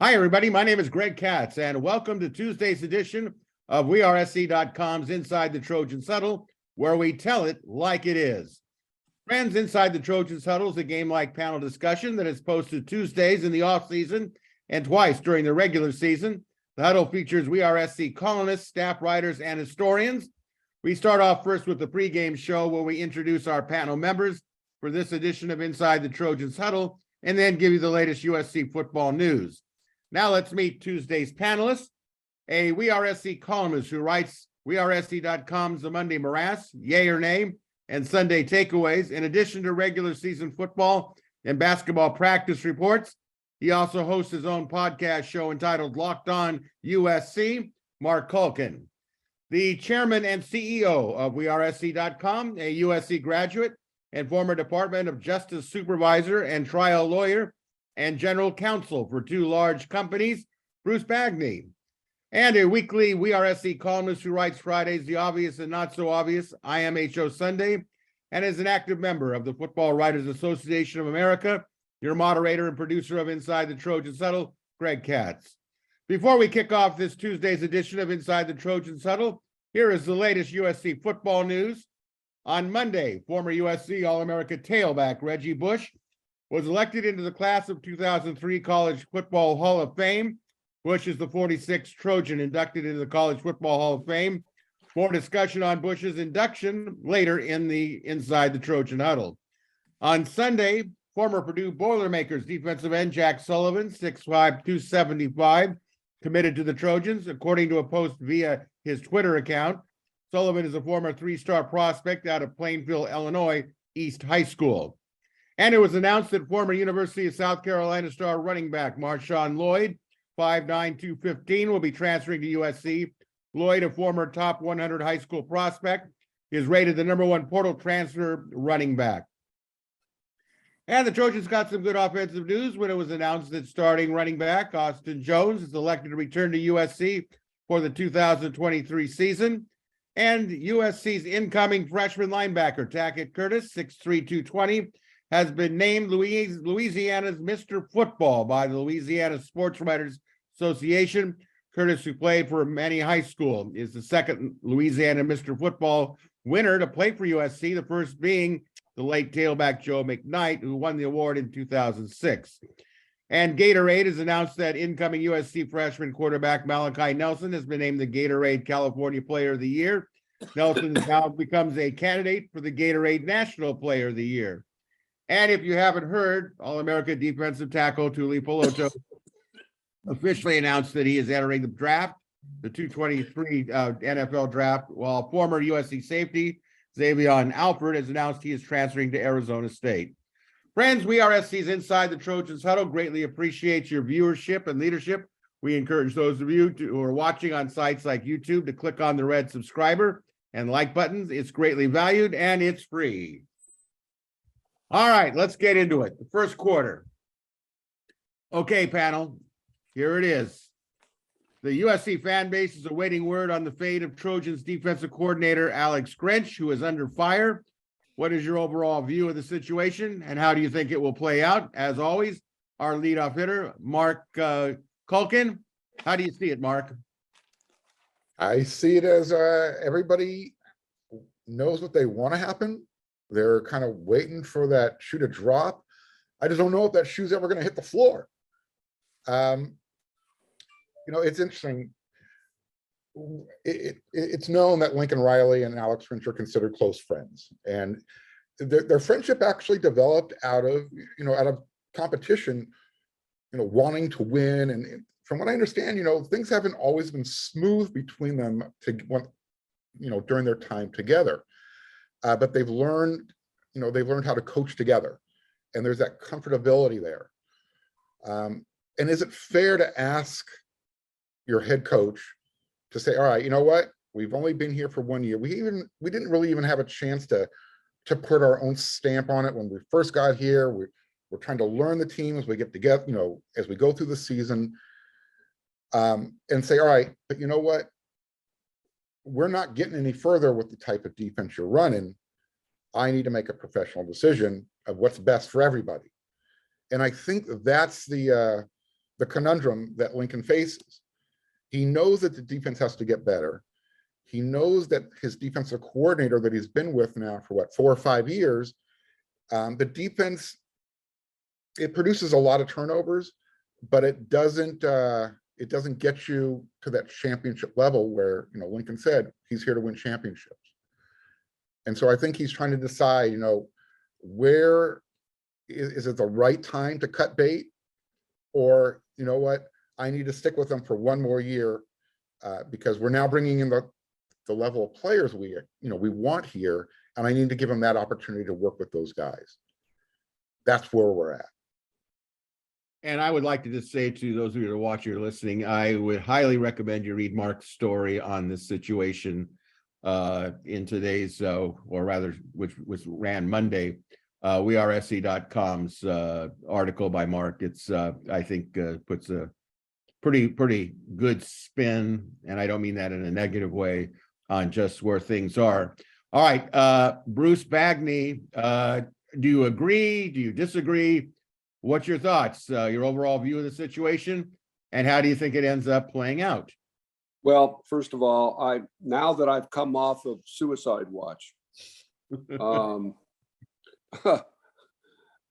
Hi, everybody. My name is Greg Katz, and welcome to Tuesday's edition of WeAreSC.com's Inside the Trojans Huddle, where we tell it like it is. Friends, Inside the Trojans Huddle is a game-like panel discussion that is posted Tuesdays in the off-season and twice during the regular season. The huddle features WeAreSC columnists, staff writers, and historians. We start off first with the pregame show where we introduce our panel members for this edition of Inside the Trojans Huddle, and then give you the latest USC football news. Now let's meet Tuesday's panelists. A WeAreSC columnist who writes WeAreSC.com's The Monday Morass, Yay or Nay, and Sunday Takeaways. In addition to regular season football and basketball practice reports, he also hosts his own podcast show entitled Locked On USC, Marc Kulkin. The chairman and CEO of WeAreSC.com, a USC graduate and former Department of Justice supervisor and trial lawyer, and general counsel for two large companies, Bruce Bagni. And a weekly WeAreSC columnist who writes Fridays, The Obvious and Not So Obvious, IMHO Sunday, and is an active member of the Football Writers Association of America, your moderator and producer of Inside the Trojans Huddle, Greg Katz. Before we kick off this Tuesday's edition of Inside the Trojans Huddle, here is the latest USC football news. On Monday, former USC All-America tailback Reggie Bush was elected into the class of 2003 College Football Hall of Fame. Bush is the 46th Trojan inducted into the College Football Hall of Fame. More discussion on Bush's induction later in the Inside the Trojan Huddle. On Sunday, former Purdue Boilermakers defensive end Jack Sullivan, 6'5", 275, committed to the Trojans. According to a post via his Twitter account, Sullivan is a former three-star prospect out of Plainfield, Illinois, East High School. And it was announced that former University of South Carolina star running back Marshawn Lloyd, 5'9", 215, will be transferring to USC. Lloyd, a former top 100 high school prospect, is rated the #1 portal transfer running back. And the Trojans got some good offensive news when it was announced that starting running back Austin Jones is elected to return to USC for the 2023 season. And USC's incoming freshman linebacker Tackett Curtis, 6'3", 220, has been named Louisiana's Mr. Football by the Louisiana Sports Writers Association. Curtis, who played for Manny High School, is the second Louisiana Mr. Football winner to play for USC, the first being the late tailback Joe McKnight, who won the award in 2006. And Gatorade has announced that incoming USC freshman quarterback Malachi Nelson has been named the Gatorade California Player of the Year. Nelson now becomes a candidate for the Gatorade National Player of the Year. And if you haven't heard, All-America defensive tackle Tuli Peloto officially announced that he is entering the draft, the 2023 NFL draft, while former USC safety Xavier Alford has announced he is transferring to Arizona State. Friends, WeAreSC's Inside the Trojans Huddle greatly appreciates your viewership and leadership. We encourage those of you who are watching on sites like YouTube to click on the red subscriber and like buttons. It's greatly valued and it's free. All right, let's get into it. The first quarter. Okay, panel, here it is. The USC fan base is awaiting word on the fate of Trojans defensive coordinator Alex Grinch, who is under fire. What is your overall view of the situation, and how do you think it will play out? As always, our leadoff hitter, Marc Kulkin. How do you see it, Marc? I see it as everybody knows what they want to happen. They're kind of waiting for that shoe to drop. I just don't know if that shoe's ever going to hit the floor. It's interesting. It's known that Lincoln Riley and Alex Grinch are considered close friends, and their friendship actually developed out of competition, wanting to win. And from what I understand, things haven't always been smooth between them during their time together. But they've learned how to coach together, and there's that comfortability there. And is it fair to ask your head coach to say, all right, you know what? We've only been here for 1 year. We didn't really even have a chance to put our own stamp on it when we first got here. We're trying to learn the team as we get together, as we go through the season, and say, all right, but you know what? We're not getting any further with the type of defense you're running. I need to make a professional decision of what's best for everybody. And I think that's the the conundrum that Lincoln faces. He knows that the defense has to get better. He knows that his defensive coordinator that he's been with now for what, 4 or 5 years, the defense, it produces a lot of turnovers, but it doesn't get you to that championship level where, you know, Lincoln said he's here to win championships. And so I think he's trying to decide, you know, where is it the right time to cut bait, or, you know what, I need to stick with them for 1 more year because we're now bringing in the level of players we want here, and I need to give them that opportunity to work with those guys. That's where we're at. And I would like to just say to those of you that are watching or listening, I would highly recommend you read Marc's story on this situation in today's, or rather, which ran Monday, WeAreSC.com's article by Marc. It's, I think, puts a pretty good spin, and I don't mean that in a negative way, on just where things are. All right, Bruce Bagni, do you agree? Do you disagree? What's your thoughts, your overall view of the situation, and how do you think it ends up playing out? Well, first of all, now that I've come off of suicide watch, and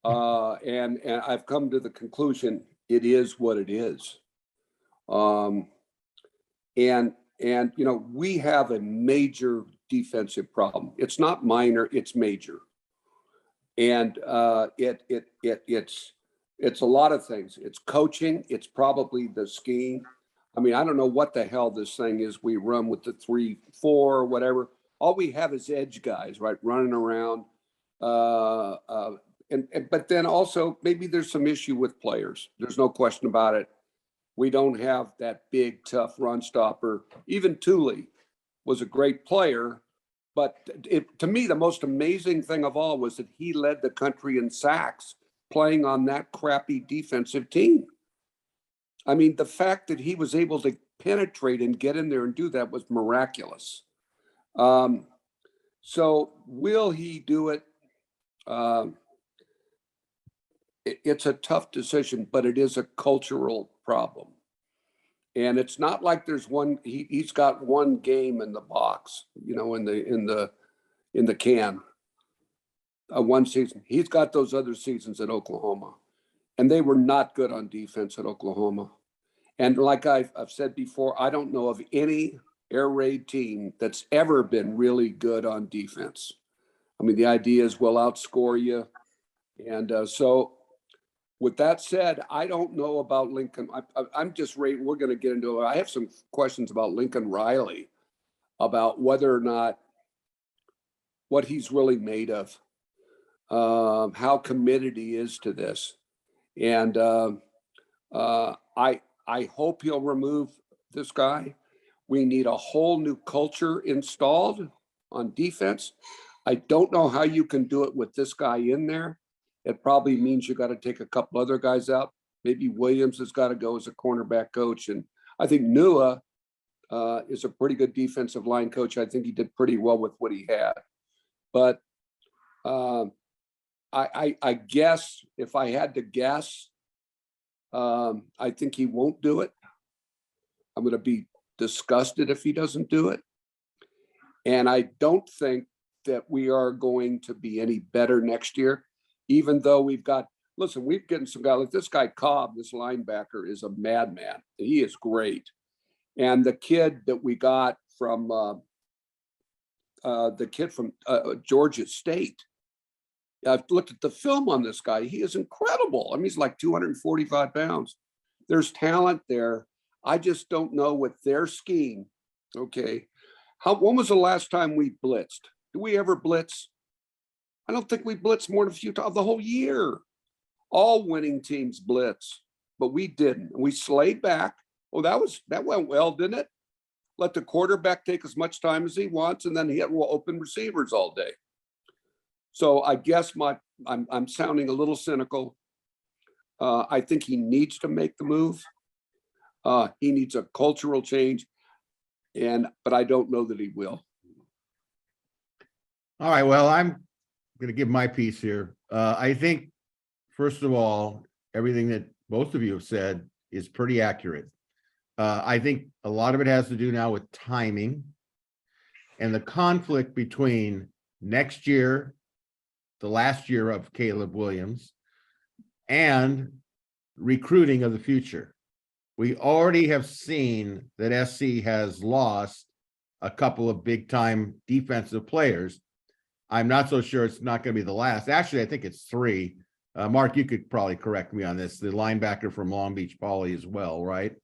I've come to the conclusion it is what it is. And you know, we have a major defensive problem. It's not minor, it's major. And it's a lot of things. It's coaching, it's probably the scheme. I mean, I don't know what the hell this thing is we run with the 3-4 or whatever. All we have is edge guys, right, running around. But then also maybe there's some issue with players. There's no question about it. We don't have that big, tough run stopper. Even Thule was a great player, but to me, the most amazing thing of all was that he led the country in sacks playing on that crappy defensive team. I mean, the fact that he was able to penetrate and get in there and do that was miraculous. So will he do it? It's a tough decision, but it is a cultural problem. And it's not like there's one, he's got one game in the box, you know, in the can, one season. He's got those other seasons at Oklahoma, and they were not good on defense at Oklahoma. And like I've said before, I don't know of any air raid team that's ever been really good on defense. I mean, the idea is we'll outscore you. And so with that said, I don't know about Lincoln. I'm just ready. We're going to get into it. I have some questions about Lincoln Riley, about whether or not what he's really made of, how committed he is to this. And I hope he'll remove this guy. We need a whole new culture installed on defense. I don't know how you can do it with this guy in there. It probably means you got to take a couple other guys out. Maybe Williams has got to go as a cornerback coach. And I think Nua is a pretty good defensive line coach. I think he did pretty well with what he had. But I guess if I had to guess, I think he won't do it. I'm going to be disgusted if he doesn't do it. And I don't think that we are going to be any better next year, even though we've getting some guy like this guy Cobb, this linebacker, is a madman. He is great. And the kid that we got from Georgia State, I've looked at the film on this guy. He is incredible. I mean, he's like 245 pounds. There's talent there. I just don't know with their scheme. Okay. When was the last time we blitzed? Do we ever blitz? I don't think we blitzed more than a few times the whole year. All winning teams blitz, but we didn't. We slayed back. Oh, that went well, didn't it? Let the quarterback take as much time as he wants, and then he had open receivers all day. So I guess I'm sounding a little cynical. I think he needs to make the move. He needs a cultural change, but I don't know that he will. All right, well, I'm going to give my piece here. I think, first of all, everything that both of you have said is pretty accurate. I think a lot of it has to do now with timing and the conflict between next year, the last year of Caleb Williams, and recruiting of the future. We already have seen that SC has lost a couple of big time defensive players. I'm not so sure it's not going to be the last. Actually, I think it's 3. Mark, you could probably correct me on this. The linebacker from Long Beach Poly as well, right?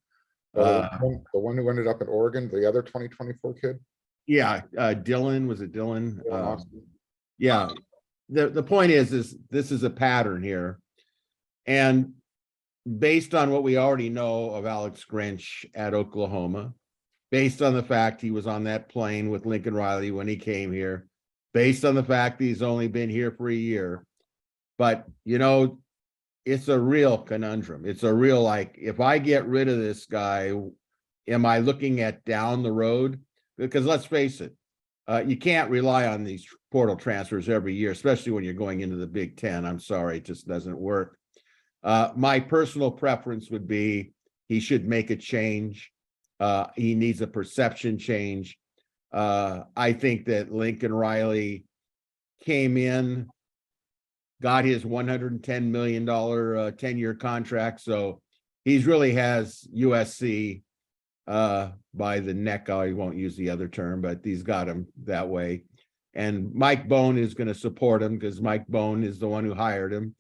The one who ended up in Oregon, the other 2024 kid. Yeah, Dylan, was it Dylan? Austin. Yeah. The point is this is a pattern here. And based on what we already know of Alex Grinch at Oklahoma, based on the fact he was on that plane with Lincoln Riley when he came here, based on the fact he's only been here for a year, but you know, it's a real conundrum. It's a real, like, if I get rid of this guy, am I looking at down the road? Because let's face it, you can't rely on these portal transfers every year, especially when you're going into the Big Ten. I'm sorry, it just doesn't work. My personal preference would be he should make a change. He needs a perception change. I think that Lincoln Riley came in, got his $110 million 10-year contract. So he's really has USC by the neck. I won't use the other term, but he's got him that way. And Mike Bone is going to support him because Mike Bone is the one who hired him.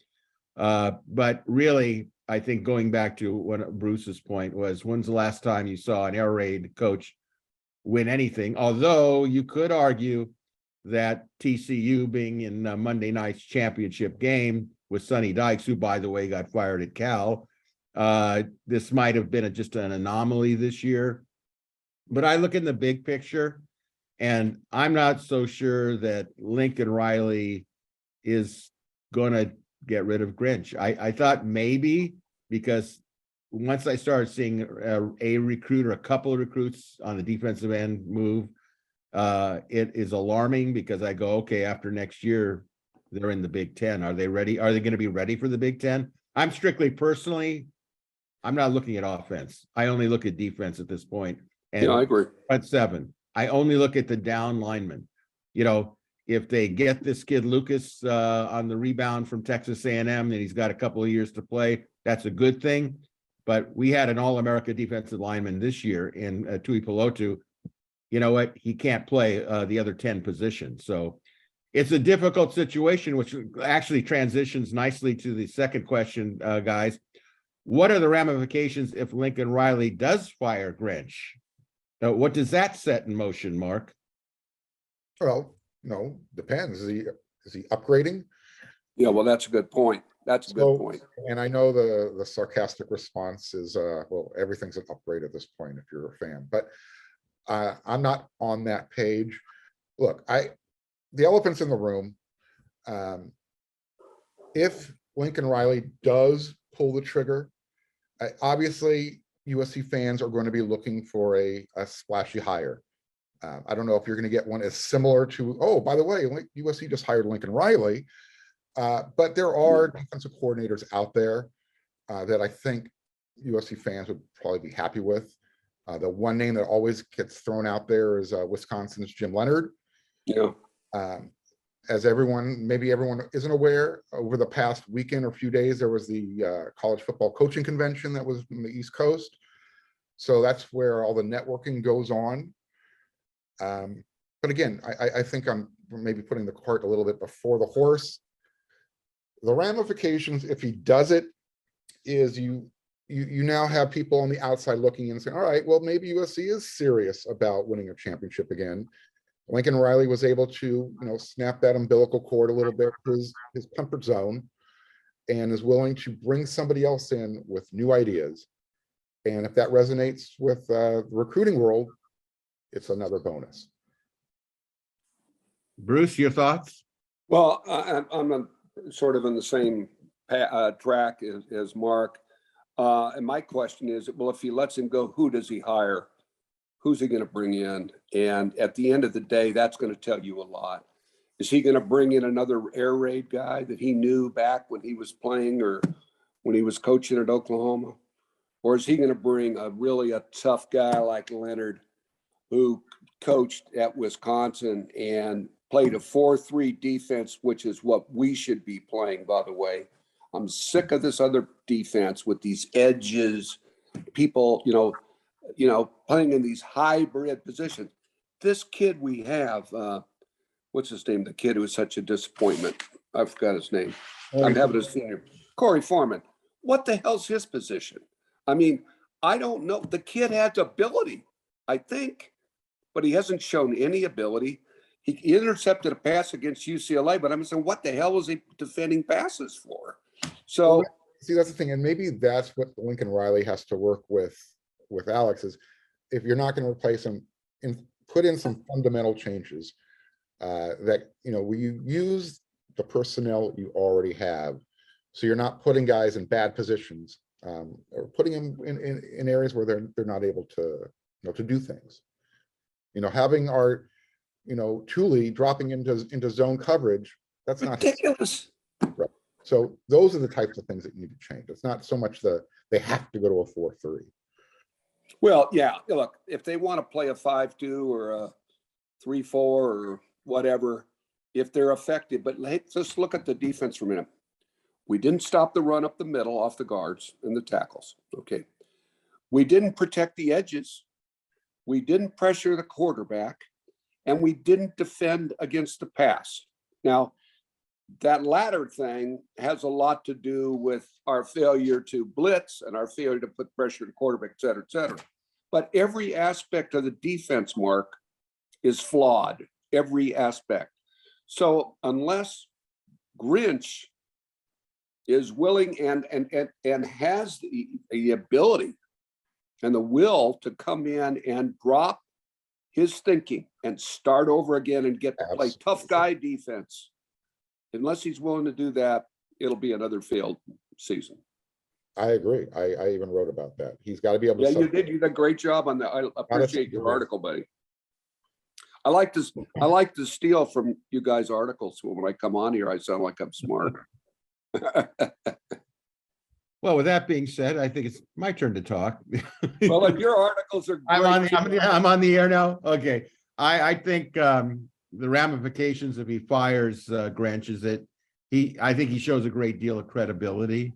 But really, I think going back to what Bruce's point was, when's the last time you saw an air raid coach win anything? Although you could argue that TCU being in Monday night's championship game with Sonny Dykes, who, by the way, got fired at Cal, this might have been just an anomaly this year. But I look in the big picture, and I'm not so sure that Lincoln Riley is going to get rid of Grinch. I thought maybe, because once I started seeing a recruit or a couple of recruits on the defensive end move, it is alarming, because I go, okay, after next year, they're in the Big Ten. Are they ready? Are they going to be ready for the Big Ten? I'm not looking at offense. I only look at defense at this point. And Yeah, I agree. At 7, I only look at the down linemen. You know, if they get this kid Lucas on the rebound from Texas A&M, and he's got a couple of years to play, that's a good thing. But we had an All-America defensive lineman this year in Tui Pelotu. You know what? He can't play the other 10 positions. So it's a difficult situation, which actually transitions nicely to the second question, guys. What are the ramifications if Lincoln Riley does fire Grinch? What does that set in motion, Mark? Well, no, depends. Is he upgrading? Yeah, well, that's a good point. That's a good point. And I know the sarcastic response is, well, everything's an upgrade at this point if you're a fan, but I'm not on that page. Look, the elephant's in the room. If Lincoln Riley does pull the trigger, obviously USC fans are going to be looking for a splashy hire. I don't know if you're going to get one as similar to, oh, by the way, USC just hired Lincoln Riley. But there are defensive coordinators out there that I think USC fans would probably be happy with. The one name that always gets thrown out there is Wisconsin's Jim Leonhard. Yeah. As maybe everyone isn't aware, over the past weekend or few days, there was the college football coaching convention that was on the East Coast. So that's where all the networking goes on. But again, I think I'm maybe putting the cart a little bit before the horse. The ramifications, if he does it, is you now have people on the outside looking in and saying, all right, well, maybe USC is serious about winning a championship again. Lincoln Riley was able to, snap that umbilical cord a little bit, his comfort zone, and is willing to bring somebody else in with new ideas. And if that resonates with the recruiting world, it's another bonus. Bruce, your thoughts? Well, I'm sort of in the same track as Mark. And my question is, well, if he lets him go, who does he hire? Who's he going to bring in? And at the end of the day, that's going to tell you a lot. Is he going to bring in another air raid guy that he knew back when he was playing or when he was coaching at Oklahoma? Or is he going to bring a tough guy like Leonard, who coached at Wisconsin and played a 4-3 defense, which is what we should be playing, by the way. I'm sick of this other defense with these edges, people, playing in these hybrid positions. This kid we have, what's his name? The kid who was such a disappointment. I forgot his name. I'm having his name. Corey Foreman. What the hell's his position? I mean, I don't know. The kid has ability, I think, but he hasn't shown any ability. He intercepted a pass against UCLA, but I'm saying, what the hell was he defending passes for? So, see, that's the thing, and maybe that's what Lincoln Riley has to work with Alex is, if you're not going to replace him, put in some fundamental changes that we use the personnel you already have, so you're not putting guys in bad positions or putting them in areas where they're not able to do things. Having our Thule dropping into zone coverage, that's ridiculous. Right. So those are the types of things that you need to change. It's not so much they have to go to a 4-3. Well, yeah, look, if they want to play a 5-2 or a 3-4 or whatever, if they're effective, but let's just look at the defense for a minute. We didn't stop the run up the middle off the guards and the tackles. Okay. We didn't protect the edges. We didn't pressure the quarterback, and we didn't defend against the pass. Now, that latter thing has a lot to do with our failure to blitz and our failure to put pressure on the quarterback, et cetera, et cetera. But every aspect of the defense, Mark, is flawed. Every aspect. So unless Grinch is willing and has the ability and the will to come in and drop his thinking and start over again and get to play tough guy defense, unless he's willing to do that, it'll be another failed season. I agree. I even wrote about that. He's got to be able to. Yeah, you did. You did a great job on that. I appreciate your article, buddy. I like to steal from you guys' articles. So when I come on here, I sound like I'm smart. Well, with that being said, I think it's my turn to talk. Well, and your articles are great. I'm on the air now. Okay. I think the ramifications if he fires Grinch is that I think he shows a great deal of credibility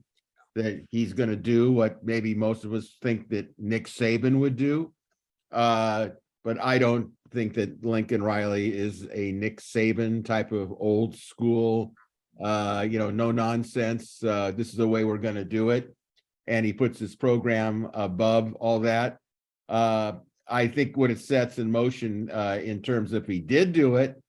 that he's going to do what maybe most of us think that Nick Saban would do. But I don't think that Lincoln Riley is a Nick Saban type of old school, no nonsense. This is the way we're going to do it. And he puts his program above all that. I think what it sets in motion in terms of if he did do it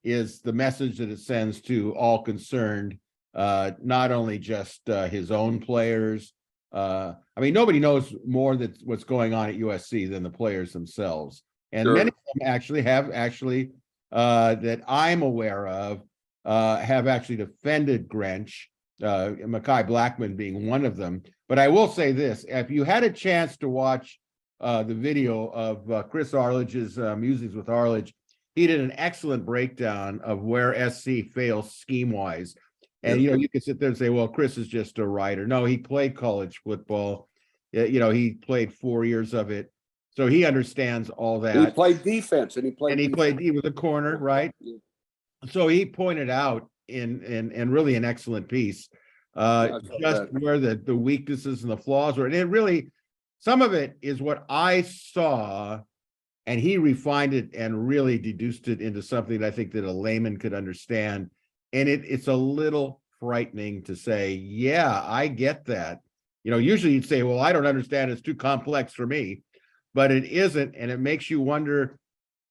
is the message that it sends to all concerned, not only just his own players. I mean, nobody knows more that what's going on at USC than the players themselves. And Sure. Many of them actually that I'm aware of have actually defended Grinch, Mekhi Blackman being one of them. But I will say this, if you had a chance to watch the video of Chris Arledge's Musings with Arledge, he did an excellent breakdown of where SC fails scheme-wise. And, you can sit there and say, well, Chris is just a writer. No, he played college football. He played 4 years of it. So he understands all that. He played defense he was a corner, right? Yeah. So he pointed out in really an excellent piece, just where the weaknesses and the flaws were. And it really, some of it is what I saw, and he refined it and really deduced it into something that I think that a layman could understand. And it's a little frightening to say, yeah, I get that. Usually you'd say, well, I don't understand. It's too complex for me. But it isn't. And it makes you wonder,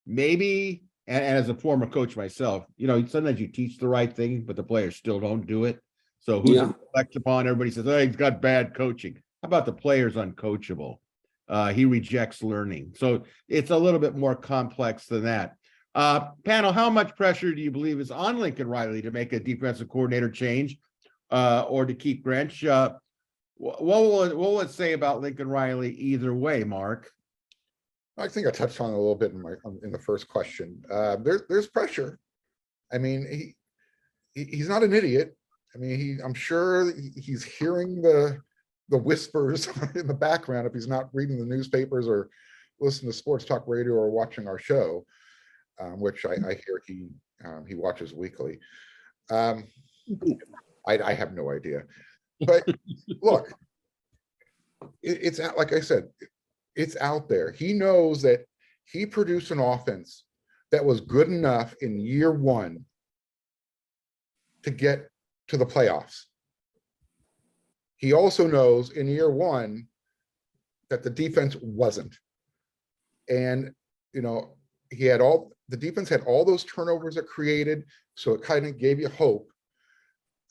maybe, and as a former coach myself, sometimes you teach the right thing, but the players still don't do it. So who's it reflects upon? Everybody says, oh, he's got bad coaching. How about the players uncoachable? He rejects learning. So it's a little bit more complex than that. Panel, how much pressure do you believe is on Lincoln Riley to make a defensive coordinator change or to keep Grinch? What will it say about Lincoln Riley either way, Mark? I think I touched on it a little bit in the first question. There's pressure. I mean, he's not an idiot. I mean, I'm sure he's hearing the the whispers in the background if he's not reading the newspapers or listening to sports talk radio or watching our show, which I hear he watches weekly. I have no idea, but look, it's out, like I said, it's out there. He knows that he produced an offense that was good enough in year one to get to the playoffs. He also knows in year one that the defense wasn't. And, you know, the defense had all those turnovers it created, so it kind of gave you hope.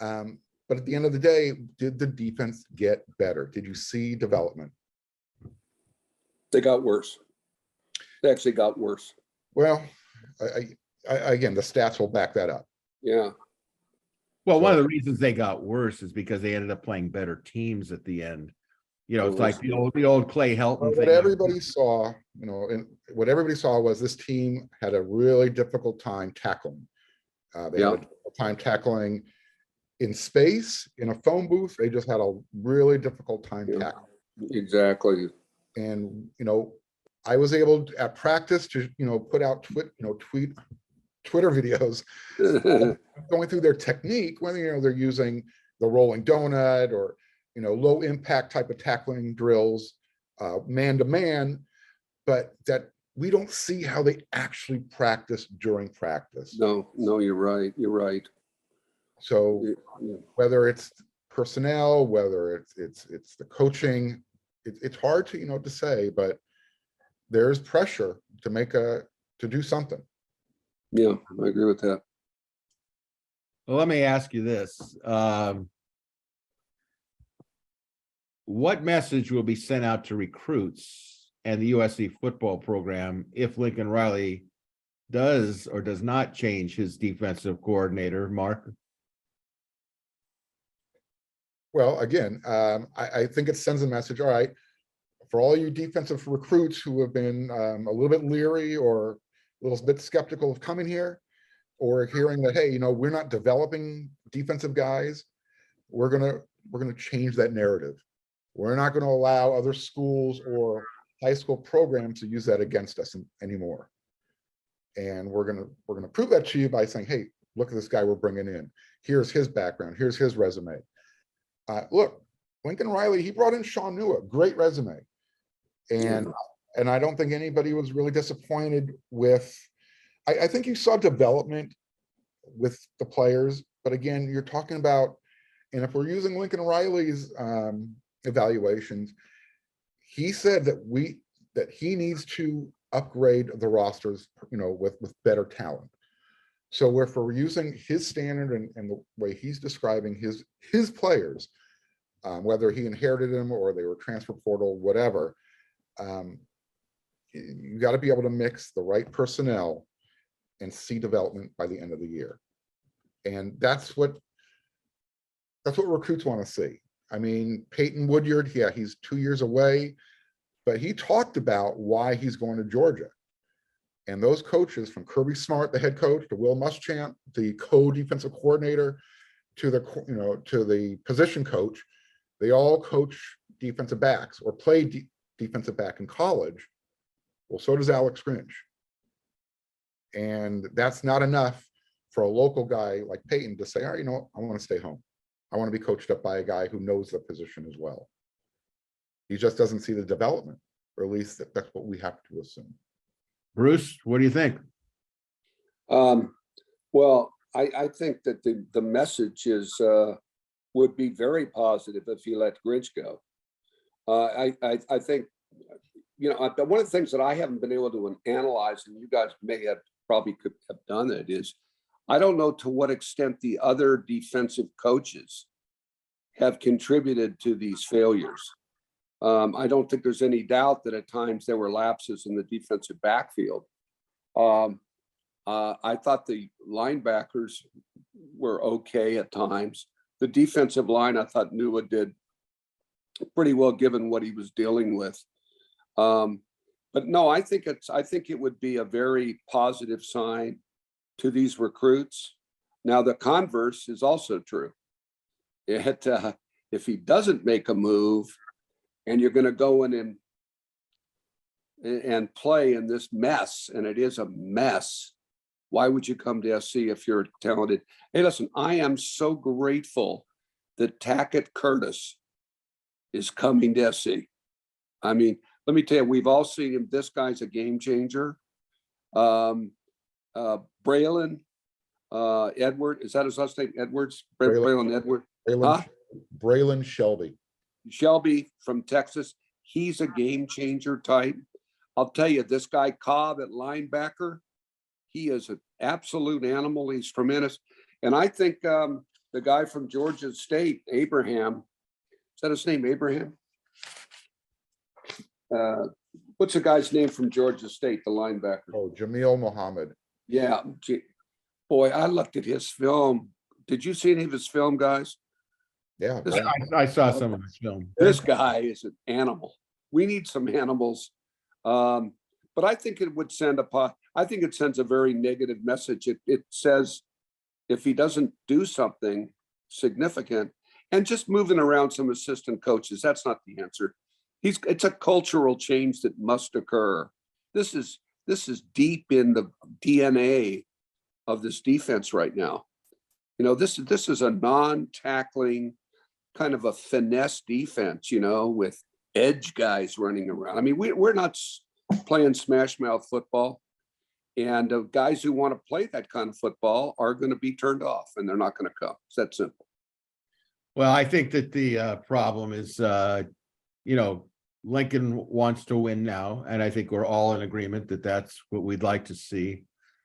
But at the end of the day, did the defense get better? Did you see development? They got worse. They actually got worse. Well, again, the stats will back that up. Yeah. Well, one of the reasons they got worse is because they ended up playing better teams at the end. You know, it's like the old Clay Helton thing. What everybody saw, you know, and what everybody saw was this team had a really difficult time tackling. They had a difficult time tackling in space, in a phone booth. They just had a really difficult time tackling. Exactly. And, you know, I was able to, at practice to, you know, put out Twitter videos going through their technique, whether, you know, they're using the rolling donut or, you know, low impact type of tackling drills, man to man, but that we don't see how they actually practice during practice. No, you're right. You're right. So whether it's personnel, whether it's the coaching, it's hard to, you know, to say, but there's pressure to do something. Yeah, I agree with that. Well, let me ask you this. What message will be sent out to recruits and the USC football program if Lincoln Riley does or does not change his defensive coordinator, Mark? Well, again, I think it sends a message, all right, for all you defensive recruits who have been a little bit leery or a little bit skeptical of coming here, or hearing that, hey, you know, we're not developing defensive guys, we're gonna change that narrative. We're not gonna allow other schools or high school programs to use that against us anymore. And we're gonna prove that to you by saying, hey, look at this guy we're bringing in. Here's his background. Here's his resume. Look, Lincoln Riley, he brought in Sean Nua, great resume. And I don't think anybody was really disappointed with, I think you saw development with the players, but again, you're talking about, and if we're using Lincoln Riley's evaluations, he said that he needs to upgrade the rosters, you know, with better talent. So if we're using his standard and the way he's describing his players, whether he inherited them or they were transfer portal, whatever, you got to be able to mix the right personnel and see development by the end of the year. And that's what recruits want to see. I mean, Peyton Woodyard, yeah, he's 2 years away, but he talked about why he's going to Georgia. And those coaches, from Kirby Smart, the head coach, to Will Muschamp, the co-defensive coordinator, to the position coach, they all coach defensive backs or play defensive back in college. Well, so does Alex Grinch. And that's not enough for a local guy like Peyton to say, all right, you know what, I want to stay home. I want to be coached up by a guy who knows the position as well. He just doesn't see the development, or at least that's what we have to assume. Bruce, what do you think? Well, I think that the message is would be very positive if you let Grinch go. I think, you know, one of the things that I haven't been able to analyze, and you guys probably could have done it, is I don't know to what extent the other defensive coaches have contributed to these failures. I don't think there's any doubt that at times there were lapses in the defensive backfield. I thought the linebackers were okay at times. The defensive line, I thought Nua did pretty well given what he was dealing with. But no, I think it would be a very positive sign to these recruits. Now, the converse is also true. It if he doesn't make a move and you're going to go in and play in this mess, and it is a mess, why would you come to SC if you're talented? Hey, listen, I am so grateful that Tackett Curtis is coming to SC. I mean, let me tell you, we've all seen him. This guy's a game changer. Braylon Edward, is that his last name? Edwards? Braylon Edward? Braylon Shelby. Shelby from Texas. He's a game changer type. I'll tell you, this guy Cobb at linebacker, he is an absolute animal. He's tremendous. And I think the guy from Georgia State, Abraham, is that his name, Abraham? What's the guy's name from Georgia State, the linebacker? Oh, Jamil Muhammad. Yeah. Boy, I looked at his film. Did you see any of his film, guys? Yeah. I saw some of his film. This guy is an animal. We need some animals. But I think it would send I think it sends a very negative message. It says if he doesn't do something significant, and just moving around some assistant coaches, that's not the answer. It's a cultural change that must occur. This is deep in the DNA of this defense right now. You know, this is a non-tackling kind of a finesse defense, you know, with edge guys running around. I mean, we're not playing smash mouth football, and guys who want to play that kind of football are going to be turned off, and they're not going to come. It's that simple. Well, I think that the problem is, you know, Lincoln wants to win now, and I think we're all in agreement that that's what we'd like to see.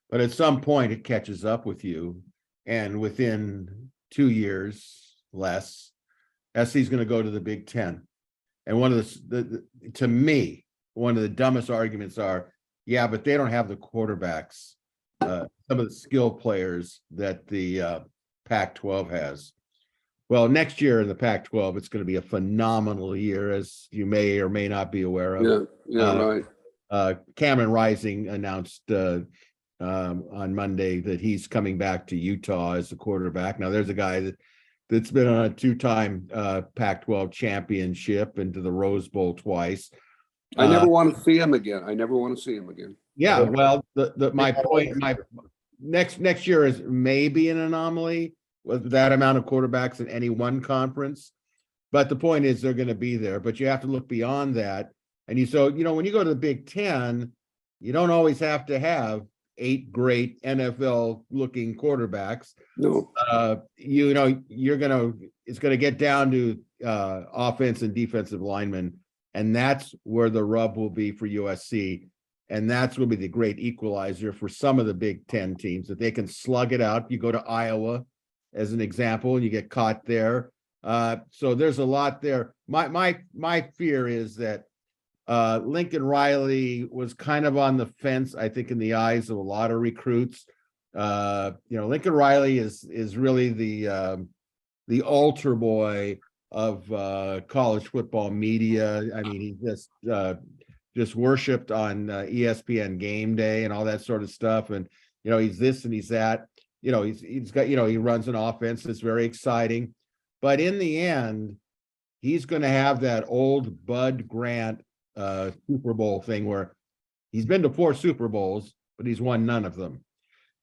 But at some point, it catches up with you, and within 2 years less, SC is going to go to the Big Ten. And one of to me, one of the dumbest arguments are, yeah, but they don't have the quarterbacks, some of the skill players that the Pac-12 has. Well, next year in the Pac-12, it's going to be a phenomenal year, as you may or may not be aware of. Right. Cameron Rising announced on Monday that he's coming back to Utah as the quarterback. Now, there's a guy that's been on a two-time Pac-12 championship and to the Rose Bowl twice. I never want to see him again. Yeah, well, my point, next year is maybe an anomaly with that amount of quarterbacks in any one conference, but the point is they're going to be there. But you have to look beyond that, and when you go to the Big Ten, you don't always have to have 8 great NFL looking quarterbacks. No, it's going to get down to offense and defensive linemen, and that's where the rub will be for USC. And that's will be the great equalizer for some of the Big Ten teams, that they can slug it out. You go to Iowa as an example, and you get caught there. So there's a lot there. My fear is that Lincoln Riley was kind of on the fence, I think, in the eyes of a lot of recruits. Lincoln Riley is really the altar boy of college football media. I mean, he just worshipped on ESPN Game Day and all that sort of stuff. And, he's this and he's that. He's got, he runs an offense that's very exciting. But in the end, he's going to have that old Bud Grant Super Bowl thing where he's been to 4 Super Bowls, but he's won none of them.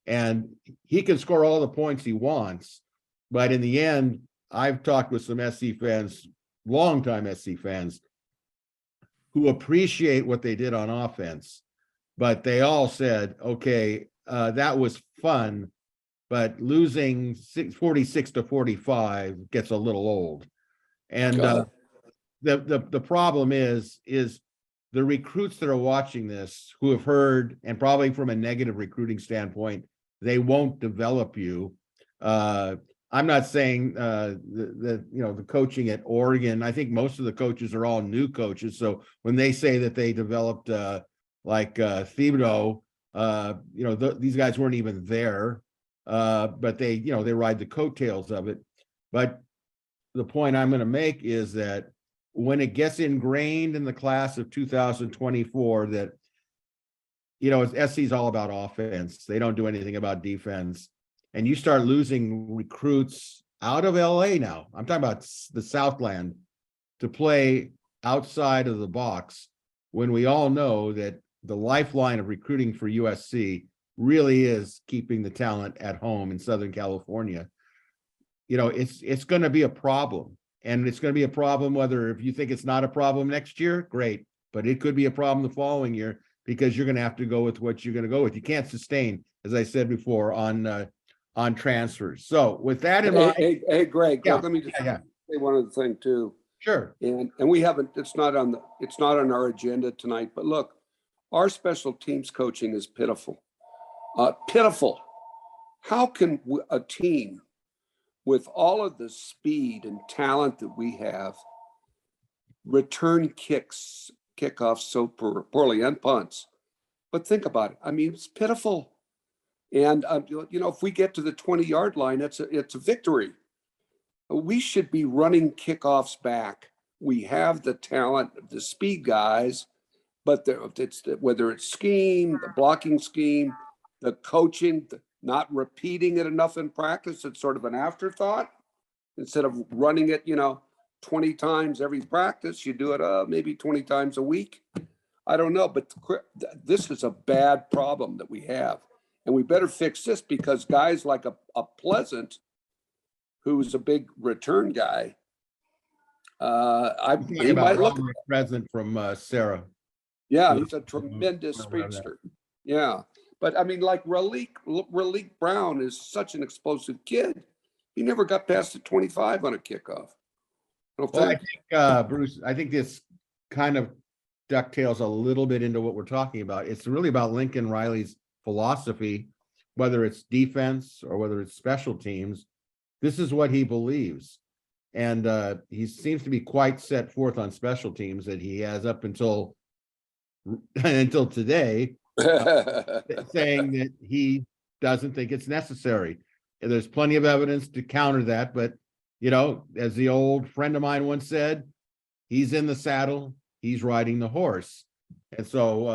And he can score all the points he wants. But in the end, I've talked with some SC fans, longtime SC fans, who appreciate what they did on offense, but they all said, okay, that was fun, but losing 46-45 gets a little old. And the problem is the recruits that are watching this, who have heard, and probably from a negative recruiting standpoint, they won't develop you. I'm not saying the coaching at Oregon, I think most of the coaches are all new coaches. So when they say that they developed like Thibodeau, these guys weren't even there, but they ride the coattails of it. But the point I'm going to make is that when it gets ingrained in the class of 2024 that, SC is all about offense, they don't do anything about defense, and you start losing recruits out of LA now. I'm talking about the Southland to play outside of the box when we all know that the lifeline of recruiting for USC really is keeping the talent at home in Southern California. It's going to be a problem, and it's going to be a problem whether if you think it's not a problem next year, great, but it could be a problem the following year because you're going to have to go with what you're going to go with. You can't sustain, as I said before, on transfers. So with that in mind, Hey, Greg, yeah, let me just yeah, say one other thing too. sure. And we haven't, it's not on our agenda tonight, but look, our special teams coaching is pitiful. Pitiful. How can a team with all of the speed and talent that we have return kickoffs so poorly and punts? But think about it. I mean, it's pitiful. And if we get to the 20-yard line, it's a victory. We should be running kickoffs back. We have the talent, the speed guys, but whether it's scheme, the blocking scheme, the coaching, not repeating it enough in practice, it's sort of an afterthought. Instead of running it, 20 times every practice, you do it maybe 20 times a week. I don't know, but this is a bad problem that we have. And we better fix this because guys like a Pleasant, who's a big return guy, he might look present from Sarah. Yeah, he's a tremendous speedster. Yeah, but I mean, like Raleek Brown is such an explosive kid. He never got past the 25 on a kickoff. I think, Bruce, I think this kind of ducktails a little bit into what we're talking about. It's really about Lincoln Riley's philosophy, whether it's defense or whether it's special teams. This is what he believes. And he seems to be quite set forth on special teams that he has up until today, saying that he doesn't think it's necessary. And there's plenty of evidence to counter that. But, as the old friend of mine once said, he's in the saddle, he's riding the horse. And so,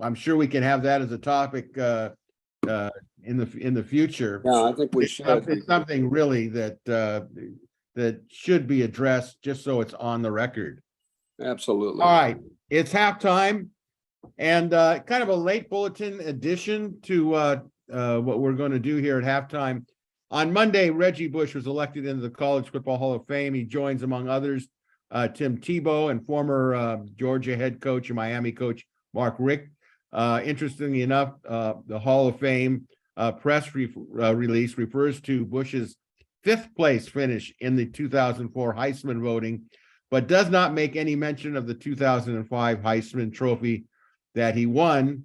I'm sure we can have that as a topic in the future. Yeah, I think we should. It's something really that should be addressed, just so it's on the record. Absolutely. All right, it's halftime, and kind of a late bulletin addition to what we're going to do here at halftime. On Monday, Reggie Bush was elected into the College Football Hall of Fame. He joins, among others, Tim Tebow and former Georgia head coach and Miami coach Mark Richt. Interestingly enough, the Hall of Fame press release refers to Bush's 5th place finish in the 2004 Heisman voting, but does not make any mention of the 2005 Heisman Trophy that he won,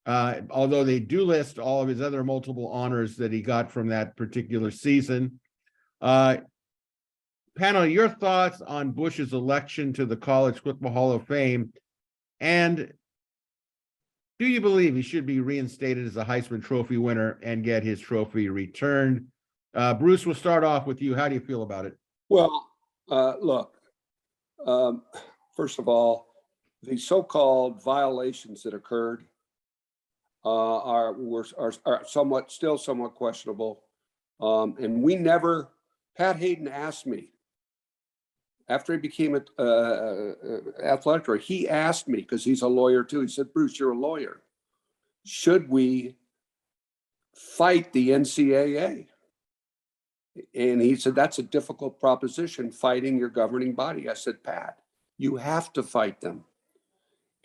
although they do list all of his other multiple honors that he got from that particular season. Panel, your thoughts on Bush's election to the College Football Hall of Fame, and do you believe he should be reinstated as a Heisman Trophy winner and get his trophy returned? Bruce, we'll start off with you. How do you feel about it? Well, look, first of all, the so-called violations that occurred are somewhat questionable. And we never, Pat Hayden asked me, after he became an athletic director, he asked me, because he's a lawyer too, he said, Bruce, you're a lawyer. Should we fight the NCAA? And he said, that's a difficult proposition, fighting your governing body. I said, Pat, you have to fight them.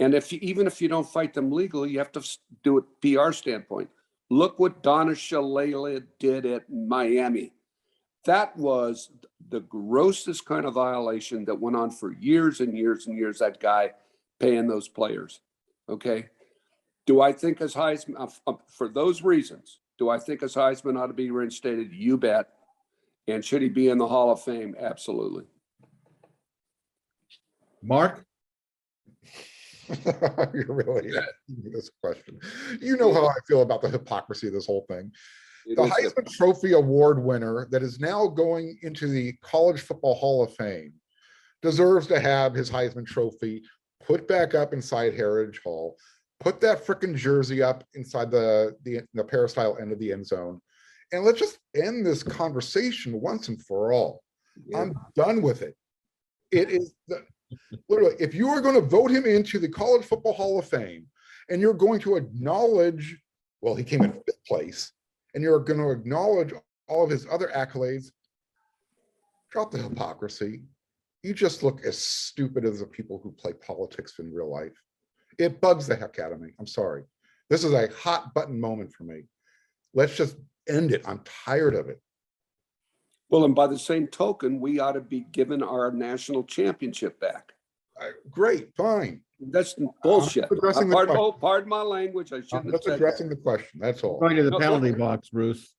And even if you don't fight them legally, you have to do it PR standpoint. Look what Donna Shalala did at Miami. That was the grossest kind of violation that went on for years and years and years, that guy paying those players. Okay. Do I think as Heisman, for those reasons, do I think as Heisman ought to be reinstated? You bet. And should he be in the Hall of Fame? Absolutely. Mark? You're really asking me this question. You know how I feel about the hypocrisy of this whole thing. The Heisman Trophy Award winner that is now going into the College Football Hall of Fame deserves to have his Heisman Trophy put back up inside Heritage Hall, put that frickin' jersey up inside the peristyle end of the end zone, And let's just end this conversation once and for all. Yeah. I'm done with it. It is literally, if you are going to vote him into the College Football Hall of Fame and you're going to acknowledge, well, he came in 5th place, and you're going to acknowledge all of his other accolades, drop the hypocrisy. You just look as stupid as the people who play politics in real life. It bugs the heck out of me. I'm sorry. This is a hot button moment for me. Let's just end it. I'm tired of it. Well, and by the same token, we ought to be given our national championship back. Great, fine. That's bullshit. addressing the question. Pardon my language. I I'm shouldn't have just said addressing that. the question. That's all. Going to the No, penalty look. box, Bruce.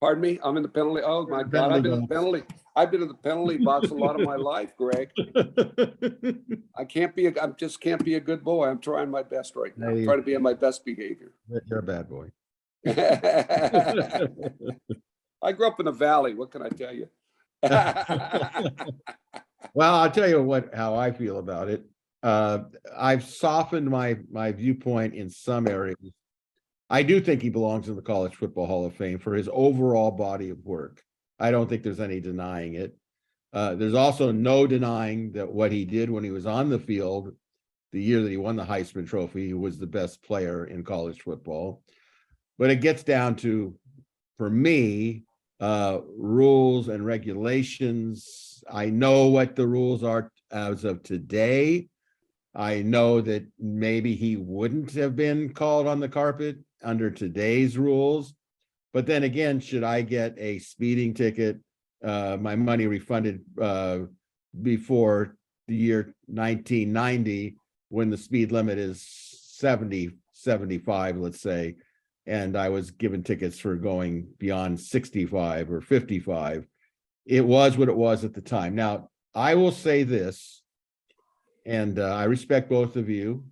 Pardon me. I'm in the penalty. Oh my God. Penalty I've been in the box. penalty. I've been in the penalty box a lot of my life, Greg. I just can't be a good boy. I'm trying my best right now. I'm Hey. trying to be on my best behavior. You're a bad boy. I grew up in the valley. What can I tell you? Well, I'll tell you how I feel about it. I've softened my viewpoint in some areas. I do think he belongs in the College Football Hall of Fame for his overall body of work. I don't think there's any denying it. There's also no denying that what he did when he was on the field, the year that he won the Heisman Trophy, he was the best player in college football. But it gets down to, for me, rules and regulations. I know what the rules are as of today. I know that maybe he wouldn't have been called on the carpet under today's rules. But then again, should I get a speeding ticket, my money refunded before the year 1990, when the speed limit is 70, 75, let's say, and I was given tickets for going beyond 65 or 55. It was what it was at the time. Now, I will say this, and I respect both of you.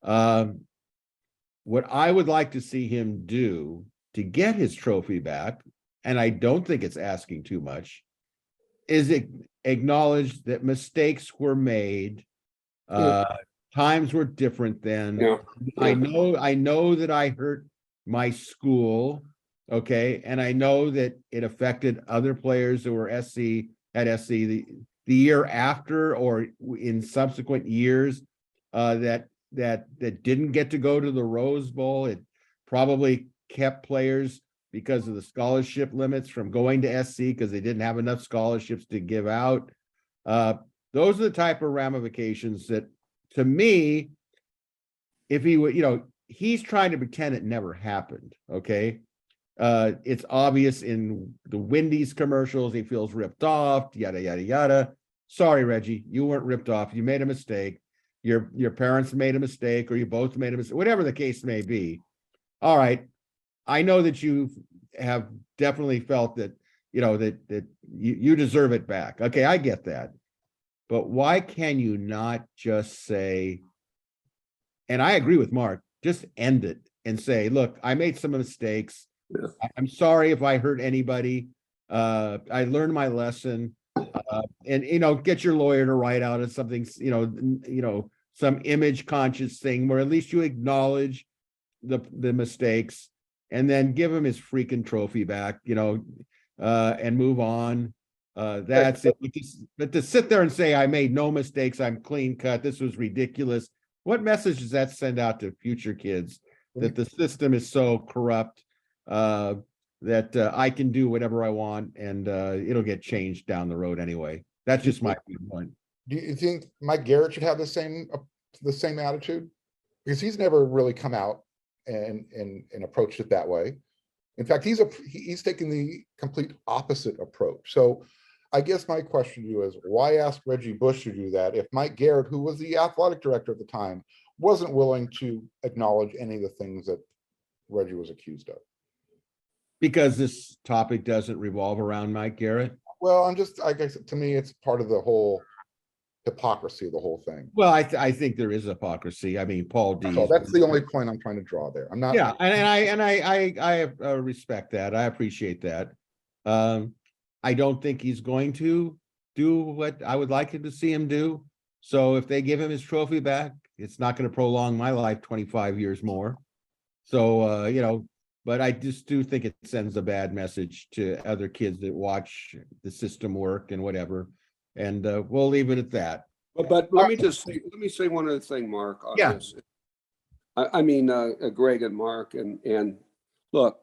What I would like to see him do to get his trophy back, and I don't think it's asking too much, is acknowledge that mistakes were made. Times were different then. Yeah. I know that I hurt my school, okay, and I know that it affected other players who were at SC the year after or in subsequent years that didn't get to go to the Rose Bowl. It probably kept players, because of the scholarship limits, from going to SC because they didn't have enough scholarships to give out. Those are the type of ramifications that, to me, if he would, he's trying to pretend it never happened. Okay. It's obvious in the Wendy's commercials, he feels ripped off, yada, yada, yada. Sorry, Reggie, you weren't ripped off. You made a mistake. Your parents made a mistake, or you both made a mistake, whatever the case may be. All right. I know that you have definitely felt that, that you deserve it back. Okay. I get that. But why can you not just say, and I agree with Mark, just end it and say, look, I made some mistakes. Yeah. I'm sorry if I hurt anybody. I learned my lesson. And get your lawyer to write out of something, some image conscious thing where at least you acknowledge the mistakes, and then give him his freaking trophy back, and move on. That's it. But to sit there and say, I made no mistakes, I'm clean cut, this was ridiculous. What message does that send out to future kids, that the system is so corrupt that I can do whatever I want and it'll get changed down the road anyway? That's just my viewpoint. Do you think Mike Garrett should have the same attitude? Because he's never really come out and approached it that way. In fact, he's taking the complete opposite approach. So I guess my question to you is, why ask Reggie Bush to do that if Mike Garrett, who was the athletic director at the time, wasn't willing to acknowledge any of the things that Reggie was accused of? Because this topic doesn't revolve around Mike Garrett. Well, I guess to me, it's part of the whole hypocrisy of the whole thing. Well, I think there is hypocrisy. I mean, Paul D. So that's the only point I'm trying to draw there. I'm not. Yeah, and I respect that. I appreciate that. I don't think he's going to do what I would like him to see him do. So if they give him his trophy back, it's not going to prolong my life 25 years more. So but I just do think it sends a bad message to other kids that watch the system work and whatever. And we'll leave it at that. But let me say one other thing, Mark, on Yeah. this. I mean, Greg and Mark, and look,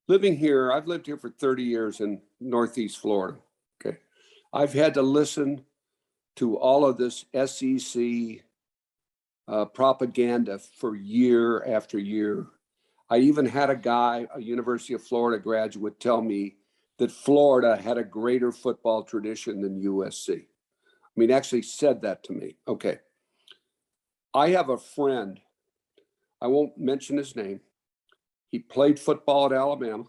living here, I've lived here for 30 years in Northeast Florida. Okay. I've had to listen to all of this SEC propaganda for year after year. I even had a guy, a University of Florida graduate, tell me that Florida had a greater football tradition than USC. I mean, actually said that to me. Okay. I have a friend, I won't mention his name. He played football at Alabama.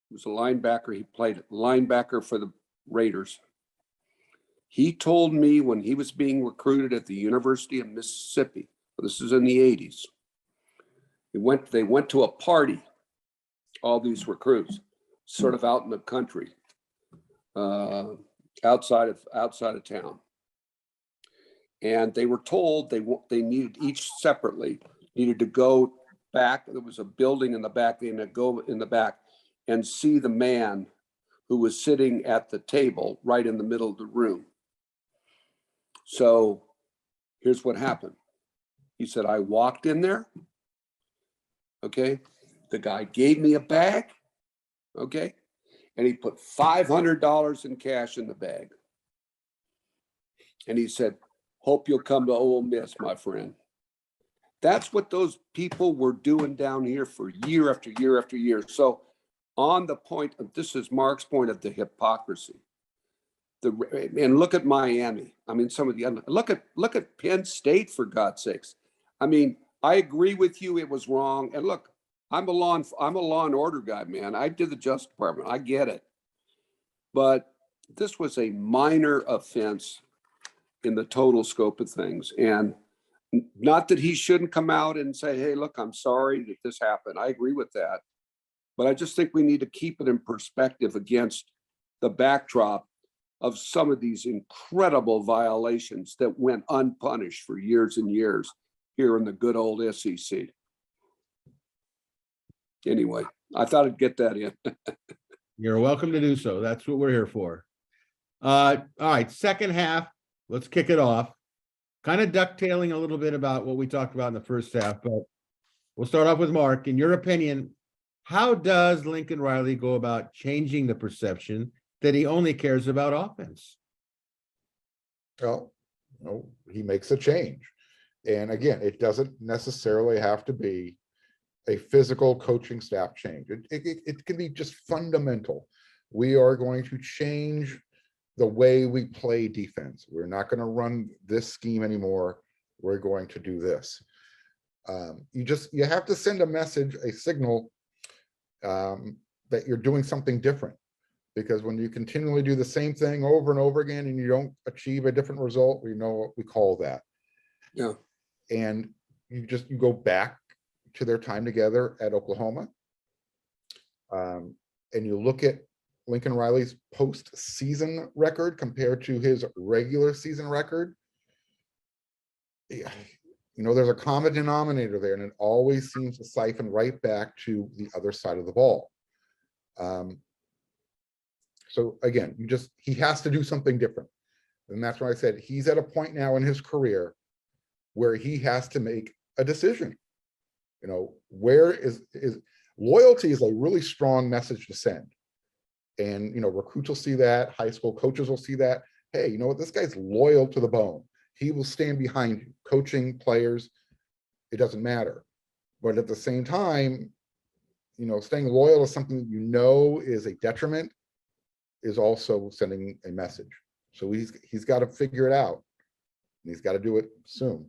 He was a linebacker. He played linebacker for the Raiders. He told me when he was being recruited at the University of Mississippi, this is in the 80s, they went to a party, all these recruits, sort of out in the country, outside of town. And they were told they needed each separately, needed to go back. There was a building in the back. They needed to go in the back and see the man who was sitting at the table right in the middle of the room. So here's what happened. He said, I walked in there. Okay. The guy gave me a bag. Okay. And he put $500 in cash in the bag. And he said, hope you'll come to Ole Miss, my friend. That's what those people were doing down here for year after year after year. So on the point of, this is Mark's point of the hypocrisy. And look at Miami. I mean, some of the look at Penn State, for God's sakes. I mean, I agree with you. It was wrong. And look, I'm a law and order guy, man. I did the Justice Department. I get it. But this was a minor offense in the total scope of things. And not that he shouldn't come out and say, hey, look, I'm sorry that this happened. I agree with that. But I just think we need to keep it in perspective against the backdrop of some of these incredible violations that went unpunished for years and years here in the good old SEC. Anyway, I thought I'd get that in. You're welcome to do so. That's what we're here for. All right, second half, let's kick it off. Kind of ducktailing a little bit about what we talked about in the first half, but we'll start off with Mark. In your opinion, how does Lincoln Riley go about changing the perception that he only cares about offense? Well, he makes a change. And again, it doesn't necessarily have to be a physical coaching staff change. It can be just fundamental. We are going to change the way we play defense. We're not going to run this scheme anymore. We're going to do this. You have to send a message, a signal that you're doing something different. Because when you continually do the same thing over and over again and you don't achieve a different result, we know what we call that. Yeah. And you go back to their time together at Oklahoma. And you look at Lincoln Riley's postseason record compared to his regular season record. There's a common denominator there, and it always seems to siphon right back to the other side of the ball. So again, he has to do something different. And that's why I said he's at a point now in his career where he has to make a decision. Where is loyalty is a really strong message to send. And, recruits will see that, high school coaches will see that. Hey, you know what? This guy's loyal to the bone. He will stand behind you. Coaching, players, it doesn't matter. But at the same time, staying loyal to something that is a detriment is also sending a message. So he's got to figure it out. And he's got to do it soon.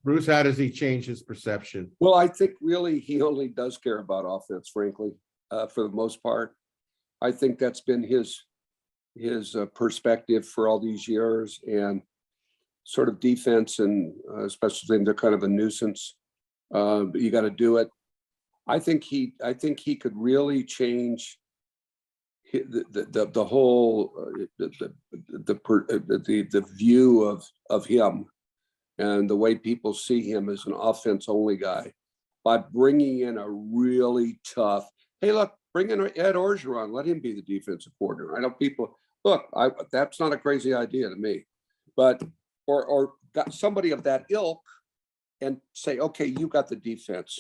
Bruce, how does he change his perception? Well, I think really he only does care about offense, frankly, for the most part. I think that's been his perspective for all these years, and sort of defense, and especially they're kind of a nuisance. But you got to do it. I think he could really change the whole the view of him and the way people see him as an offense only guy by bringing in a really tough, hey, look, bring in Ed Orgeron, let him be the defensive coordinator. I know people, look, that's not a crazy idea to me, but, or got somebody of that ilk and say, okay, you got the defense.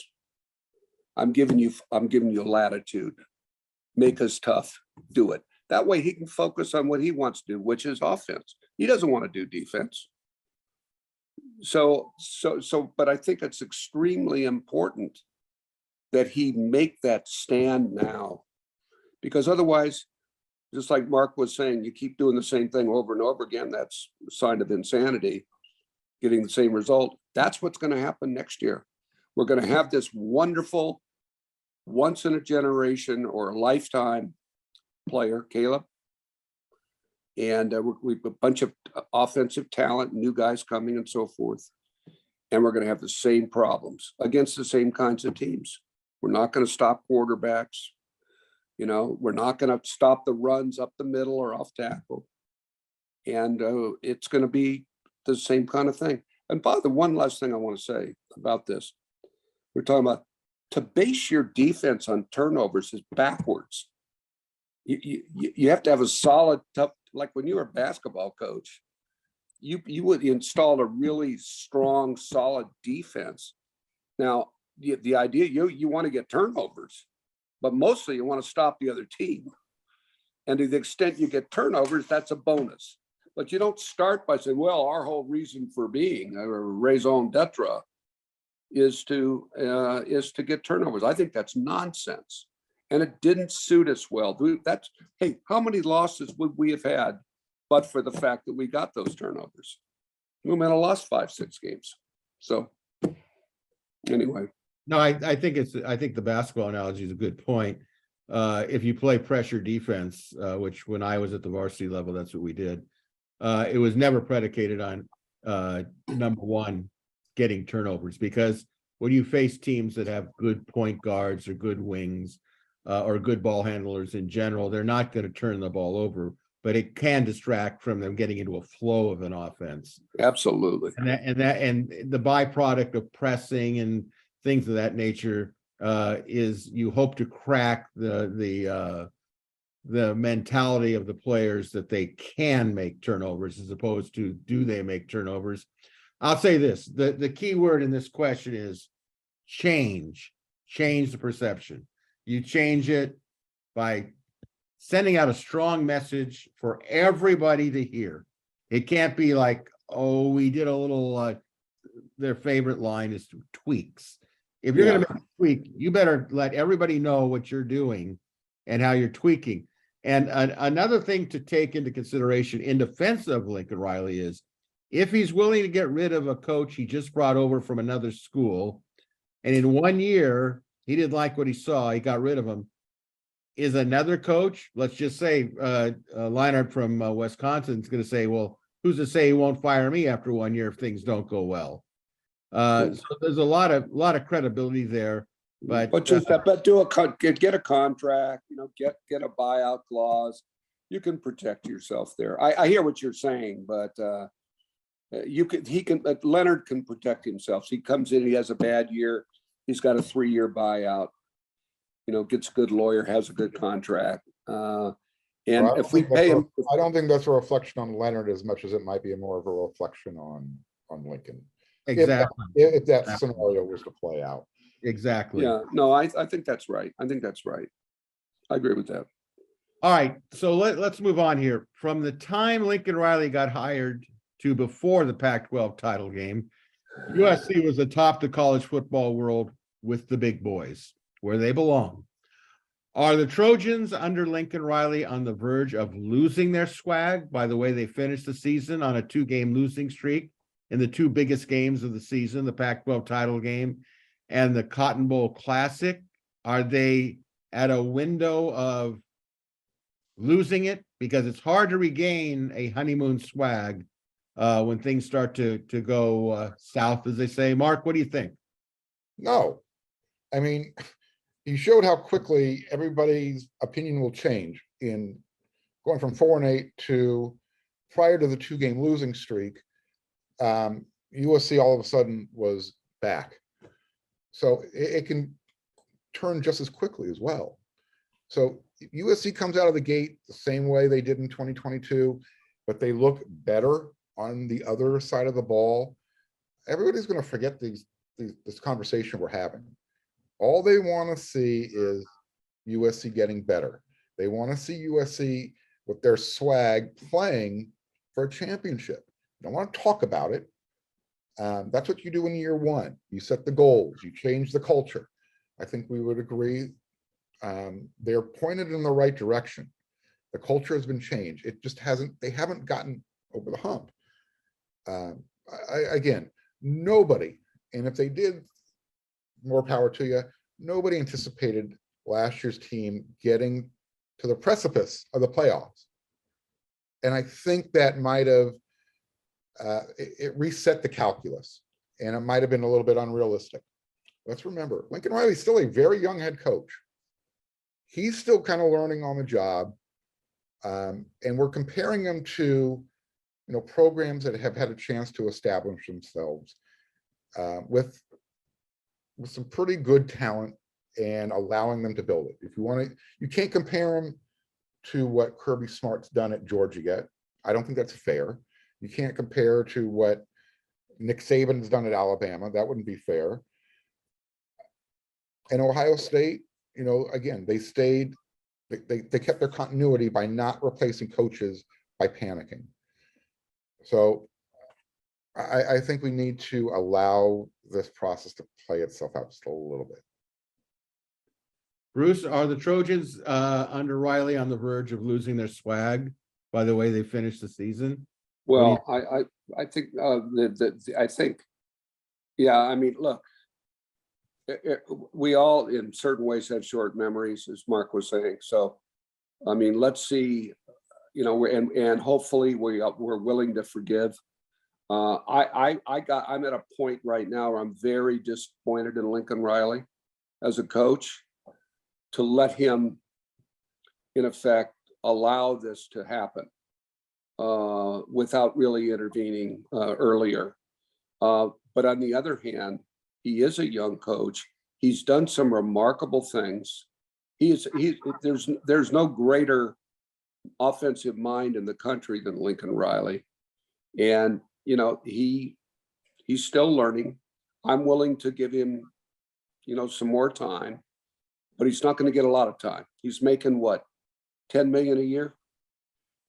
I'm giving you latitude. Make us tough, do it. That way he can focus on what he wants to do, which is offense. He doesn't want to do defense. So, but I think it's extremely important that he make that stand now, because otherwise, just like Mark was saying, you keep doing the same thing over and over again. That's a sign of insanity, getting the same result. That's what's going to happen next year. We're going to have this wonderful, once in a generation or a lifetime player, Caleb. And we have a bunch of offensive talent, new guys coming and so forth. And we're going to have the same problems against the same kinds of teams. We're not going to stop quarterbacks. You know, we're not going to stop the runs up the middle or off tackle. And it's going to be the same kind of thing. And by the one last thing I want to say about this, we're talking about to base your defense on turnovers is backwards. You have to have a solid, tough, like when you were a basketball coach, you would install a really strong, solid defense. Now, the idea, you want to get turnovers, but mostly you want to stop the other team. And to the extent you get turnovers, that's a bonus. But you don't start by saying, well, our whole reason for being, or raison d'etre, is to get turnovers. I think that's nonsense. And it didn't suit us well. Hey, how many losses would we have had but for the fact that we got those turnovers? We might have lost 5-6 games. So anyway. No, I think the basketball analogy is a good point. If you play pressure defense, which when I was at the varsity level, that's what we did. It was never predicated on number one, getting turnovers, because when you face teams that have good point guards or good wings or good ball handlers in general, they're not going to turn the ball over, but it can distract from them getting into a flow of an offense. Absolutely. And the byproduct of pressing and things of that nature is you hope to crack the mentality of the players that they can make turnovers as opposed to do they make turnovers. I'll say this, the key word in this question is change the perception. You change it by sending out a strong message for everybody to hear. It can't be like, oh, we did a little, their favorite line is tweaks. If you're going to make a tweak, you better let everybody know what you're doing and how you're tweaking. And another thing to take into consideration in defense of Lincoln Riley is if he's willing to get rid of a coach he just brought over from another school, and in 1 year, he didn't like what he saw, he got rid of him, is another coach, let's just say Leinart from Wisconsin is going to say, well, who's to say he won't fire me after 1 year if things don't go well? So there's a lot of credibility there, but get a contract, get a buyout clause. You can protect yourself there. I hear what you're saying, but Leonard can protect himself. So he comes in, he has a bad year, he's got a 3-year buyout, gets a good lawyer, has a good contract. And if we pay him, I don't think that's a reflection on Leonard as much as it might be more of a reflection on Lincoln. exactly. If that scenario was to play out. Exactly. yeah, no, I think that's right. I agree with that. All right, so let's move on here. From the time Lincoln Riley got hired to before the Pac-12 title game, USC was atop the college football world with the big boys, where they belong. Are the Trojans under Lincoln Riley on the verge of losing their swag by the way they finished the season on a 2-game losing streak in the 2 biggest games of the season, the Pac-12 title game and the Cotton Bowl Classic? Are they at a window of losing it? Because it's hard to regain a honeymoon swag when things start to go south, as they say. Mark, what do you think? No, I mean, he showed how quickly everybody's opinion will change in going from 4-8 to prior to the 2-game losing streak. USC all of a sudden was back. So it can turn just as quickly as well. So USC comes out of the gate the same way they did in 2022, but they look better on the other side of the ball. Everybody's going to forget this conversation we're having. All they want to see is USC getting better. They want to see USC with their swag playing for a championship. They don't want to talk about it. That's what you do in year one. You set the goals, you change the culture. I think we would agree they're pointed in the right direction. The culture has been changed. It just they haven't gotten over the hump. Again, nobody, and if they did, more power to you, nobody anticipated last year's team getting to the precipice of the playoffs. And I think that might have, it reset the calculus, and it might have been a little bit unrealistic. Let's remember, Lincoln Riley's still a very young head coach. He's still kind of learning on the job. And we're comparing him to, programs that have had a chance to establish themselves with some pretty good talent and allowing them to build it. If you want to, you can't compare him to what Kirby Smart's done at Georgia yet. I don't think that's fair. You can't compare to what Nick Saban's done at Alabama. That wouldn't be fair. And Ohio State, again, they kept their continuity by not replacing coaches by panicking. So I think we need to allow this process to play itself out just a little bit. Bruce, are the Trojans under Riley on the verge of losing their swag by the way they finished the season? Well, I think yeah, I mean, look, we all in certain ways have short memories, as Mark was saying. So, I mean, let's see, and hopefully we're willing to forgive. I'm at a point right now where I'm very disappointed in Lincoln Riley as a coach, to let him, in effect, allow this to happen without really intervening earlier. But on the other hand, he is a young coach. He's done some remarkable things. There's no greater offensive mind in the country than Lincoln Riley. And, he's still learning. I'm willing to give him, some more time, but he's not going to get a lot of time. He's making what, 10 million a year?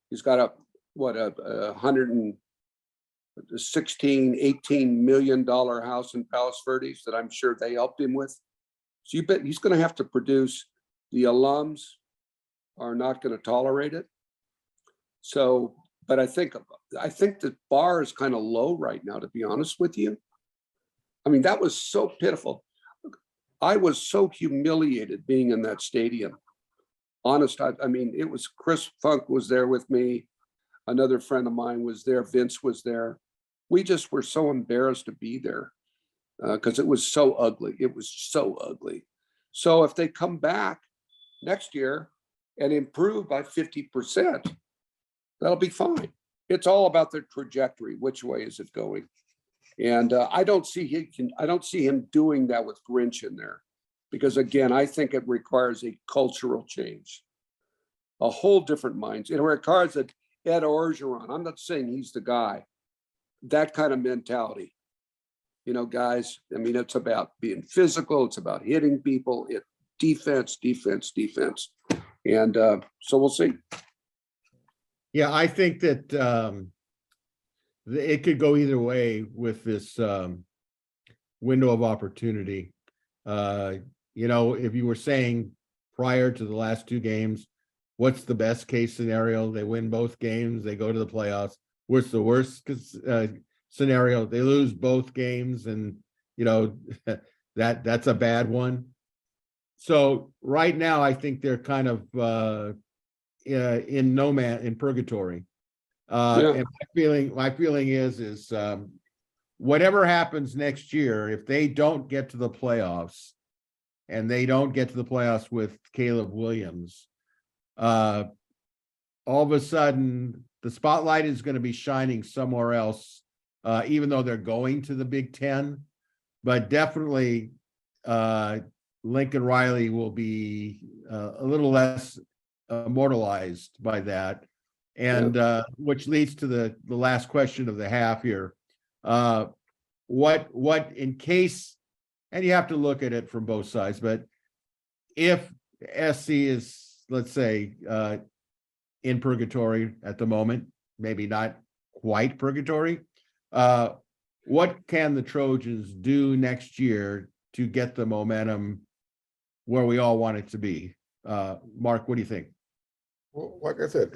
He's got a 116, $18 million house in Palos Verdes that I'm sure they helped him with. So you bet he's going to have to produce. The alums are not going to tolerate it. So, but I think the bar is kind of low right now, to be honest with you. I mean, that was so pitiful. I was so humiliated being in that stadium. Honest, I mean, it was Chris Funk was there with me. Another friend of mine was there. Vince was there. We just were so embarrassed to be there because it was so ugly. It was so ugly. So if they come back next year and improve by 50%, that'll be fine. It's all about their trajectory. Which way is it going? And I don't see him doing that with Grinch in there, because again, I think it requires a cultural change, a whole different mindset. It requires Ed Orgeron. I'm not saying he's the guy. That kind of mentality, guys. I mean, it's about being physical. It's about hitting people. Defense, and so we'll see. Yeah, I think that it could go either way with this window of opportunity. If you were saying prior to the last two games, what's the best case scenario? They win both games, they go to the playoffs. What's the worst scenario? They lose both games, and that's a bad one. So right now, I think they're kind of in purgatory. And my feeling is whatever happens next year, if they don't get to the playoffs, and they don't get to the playoffs with Caleb Williams, all of a sudden the spotlight is going to be shining somewhere else, even though they're going to the Big Ten. But definitely Lincoln Riley will be a little less immortalized by that. And which leads to the last question of the half here. What in case, and you have to look at it from both sides, but if SC is, let's say, in purgatory at the moment, maybe not quite purgatory, what can the Trojans do next year to get the momentum where we all want it to be? Mark, what do you think? Well, like I said,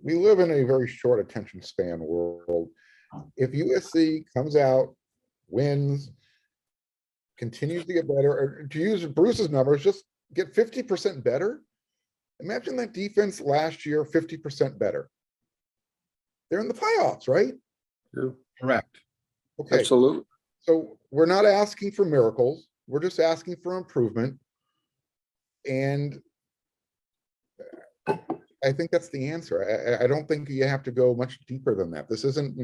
we live in a very short attention span world. If USC comes out, wins, continues to get better, or to use Bruce's numbers, just get 50% better. Imagine that defense last year, 50% better. They're in the playoffs, right? Yeah. Correct. Okay. Absolutely. So we're not asking for miracles. We're just asking for improvement. And I think that's the answer. I don't think you have to go much deeper than that. This isn't,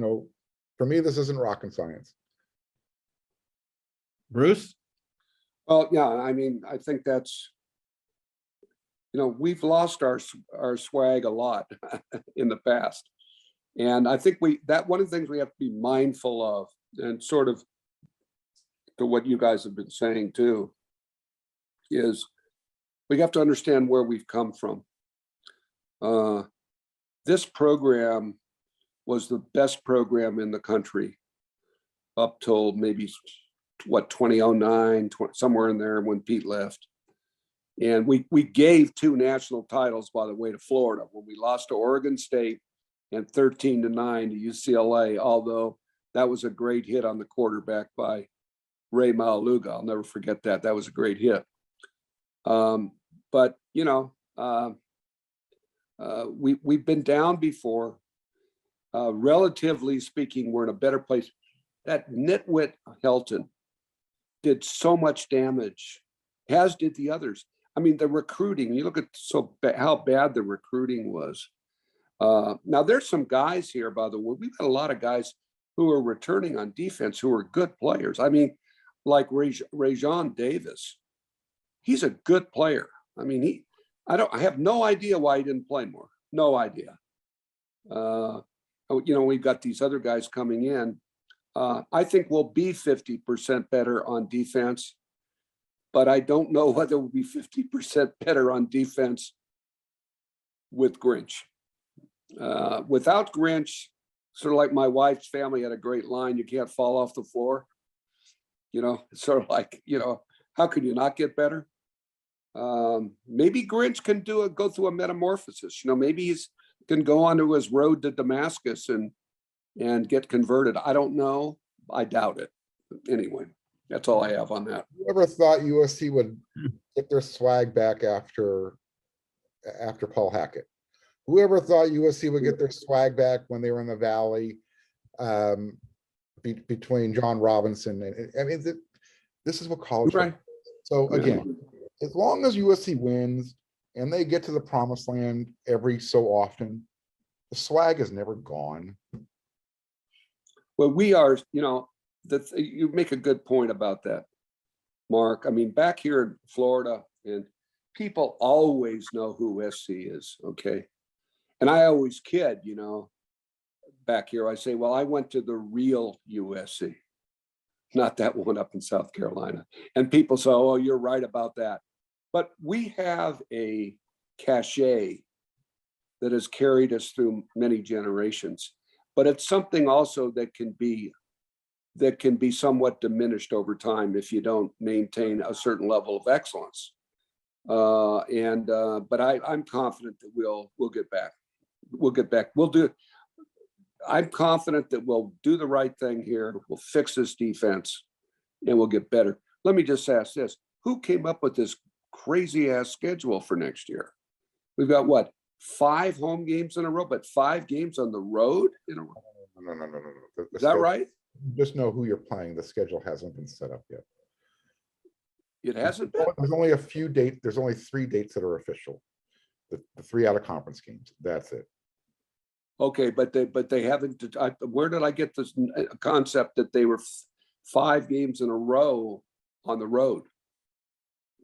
for me, this isn't rocket science. Bruce? Well, yeah, I mean, I think that's, we've lost our swag a lot in the past. And I think that one of the things we have to be mindful of, and sort of to what you guys have been saying too, is we have to understand where we've come from. This program was the best program in the country up till maybe 2009, somewhere in there when Pete left. And we gave 2 national titles, by the way, to Florida when we lost to Oregon State and 13-9 to UCLA, although that was a great hit on the quarterback by Ray Maluga. I'll never forget that. That was a great hit. But, we've been down before. Relatively speaking, we're in a better place. That nitwit Helton did so much damage, as did the others. I mean, the recruiting, you look at how bad the recruiting was. Now, there's some guys here, by the way. We've got a lot of guys who are returning on defense who are good players. I mean, like Rajon Davis. He's a good player. I mean, I have no idea why he didn't play more. No idea. We've got these other guys coming in. I think we'll be 50% better on defense, but I don't know whether we'll be 50% better on defense with Grinch. Without Grinch, sort of like my wife's family had a great line, you can't fall off the floor. It's sort of like, how could you not get better? Maybe Grinch can go through a metamorphosis. Maybe he's can go onto his road to Damascus and get converted. I don't know. I doubt it. Anyway, that's all I have on that. Whoever thought USC would get their swag back after Paul Hackett? Whoever thought USC would get their swag back when they were in the Valley, between John Robinson and I mean, this is what college. Right. So again, as long as USC wins and they get to the promised land every so often, the swag is never gone. Well, we are, you make a good point about that, Mark. I mean, back here in Florida, and people always know who SC is, okay? And I always kid, back here, I say, well, I went to the real USC, not that one up in South Carolina. And people say, oh, you're right about that. But we have a cachet that has carried us through many generations. But it's something also that can be somewhat diminished over time if you don't maintain a certain level of excellence. But I'm confident that we'll get back. We'll get back. I'm confident that we'll do the right thing here. We'll fix this defense and we'll get better. Let me just ask this. Who came up with this crazy ass schedule for next year? We've got what? 5 home games in a row, but 5 games on the road in a row? No. Is that right? Just know who you're playing. The schedule hasn't been set up yet. It hasn't been? There's only a few dates. There's only 3 dates that are official. The 3 out of conference games. That's it. Okay, but they haven't. Where did I get this concept that they were 5 games in a row on the road?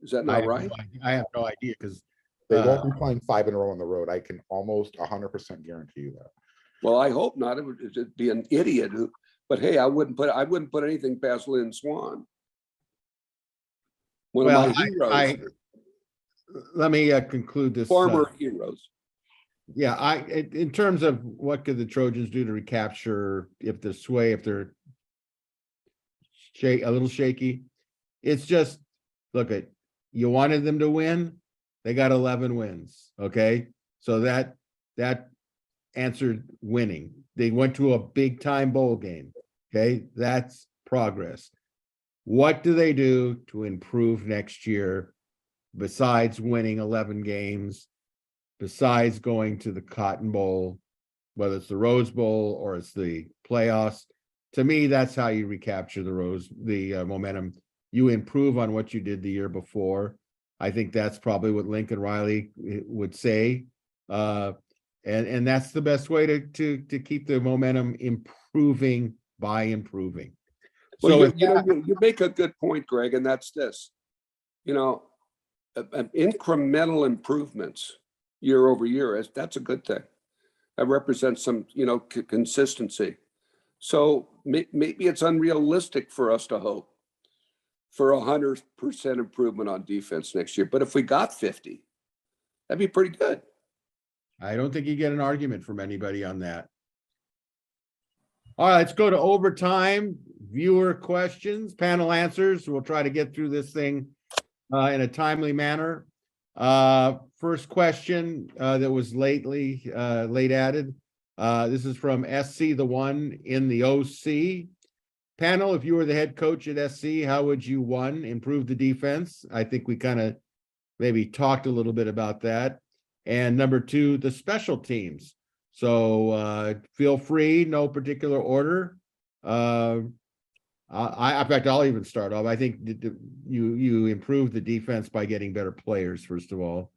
Is that I not have right? no idea. I have no idea because They won't be playing 5 in a row on the road. I can almost 100% guarantee you that. Well, I hope not. It'd be an idiot who, but hey, I wouldn't put anything past Lynn Swan. One of my heroes, let me conclude this. former heroes. Yeah, in terms of what could the Trojans do to recapture if they're a little shaky, it's just look at you wanted them to win, they got 11 wins. Okay, so that answered winning. They went to a big time bowl game. Okay, that's progress. What do they do to improve next year besides winning 11 games? Besides going to the Cotton Bowl, whether it's the Rose Bowl or it's the playoffs, to me, that's how you recapture the momentum. You improve on what you did the year before. I think that's probably what Lincoln Riley would say, and that's the best way to keep the momentum improving by improving. Well, So you make a good point, Greg, and that's this. Incremental improvements year over year, that's a good thing. That represents some, consistency. So maybe it's unrealistic for us to hope for 100% improvement on defense next year. But if we got 50, that'd be pretty good. I don't think you get an argument from anybody on that. All right, let's go to overtime. Viewer questions, panel answers. We'll try to get through this thing in a timely manner. First question that was late added. This is from SC, the one in the OC. Panel, if you were the head coach at SC, how would you, one, improve the defense? I think we kind of maybe talked a little bit about that. And number two, the special teams. So feel free, no particular order. In fact, I'll even start off. I think you improve the defense by getting better players, first of all,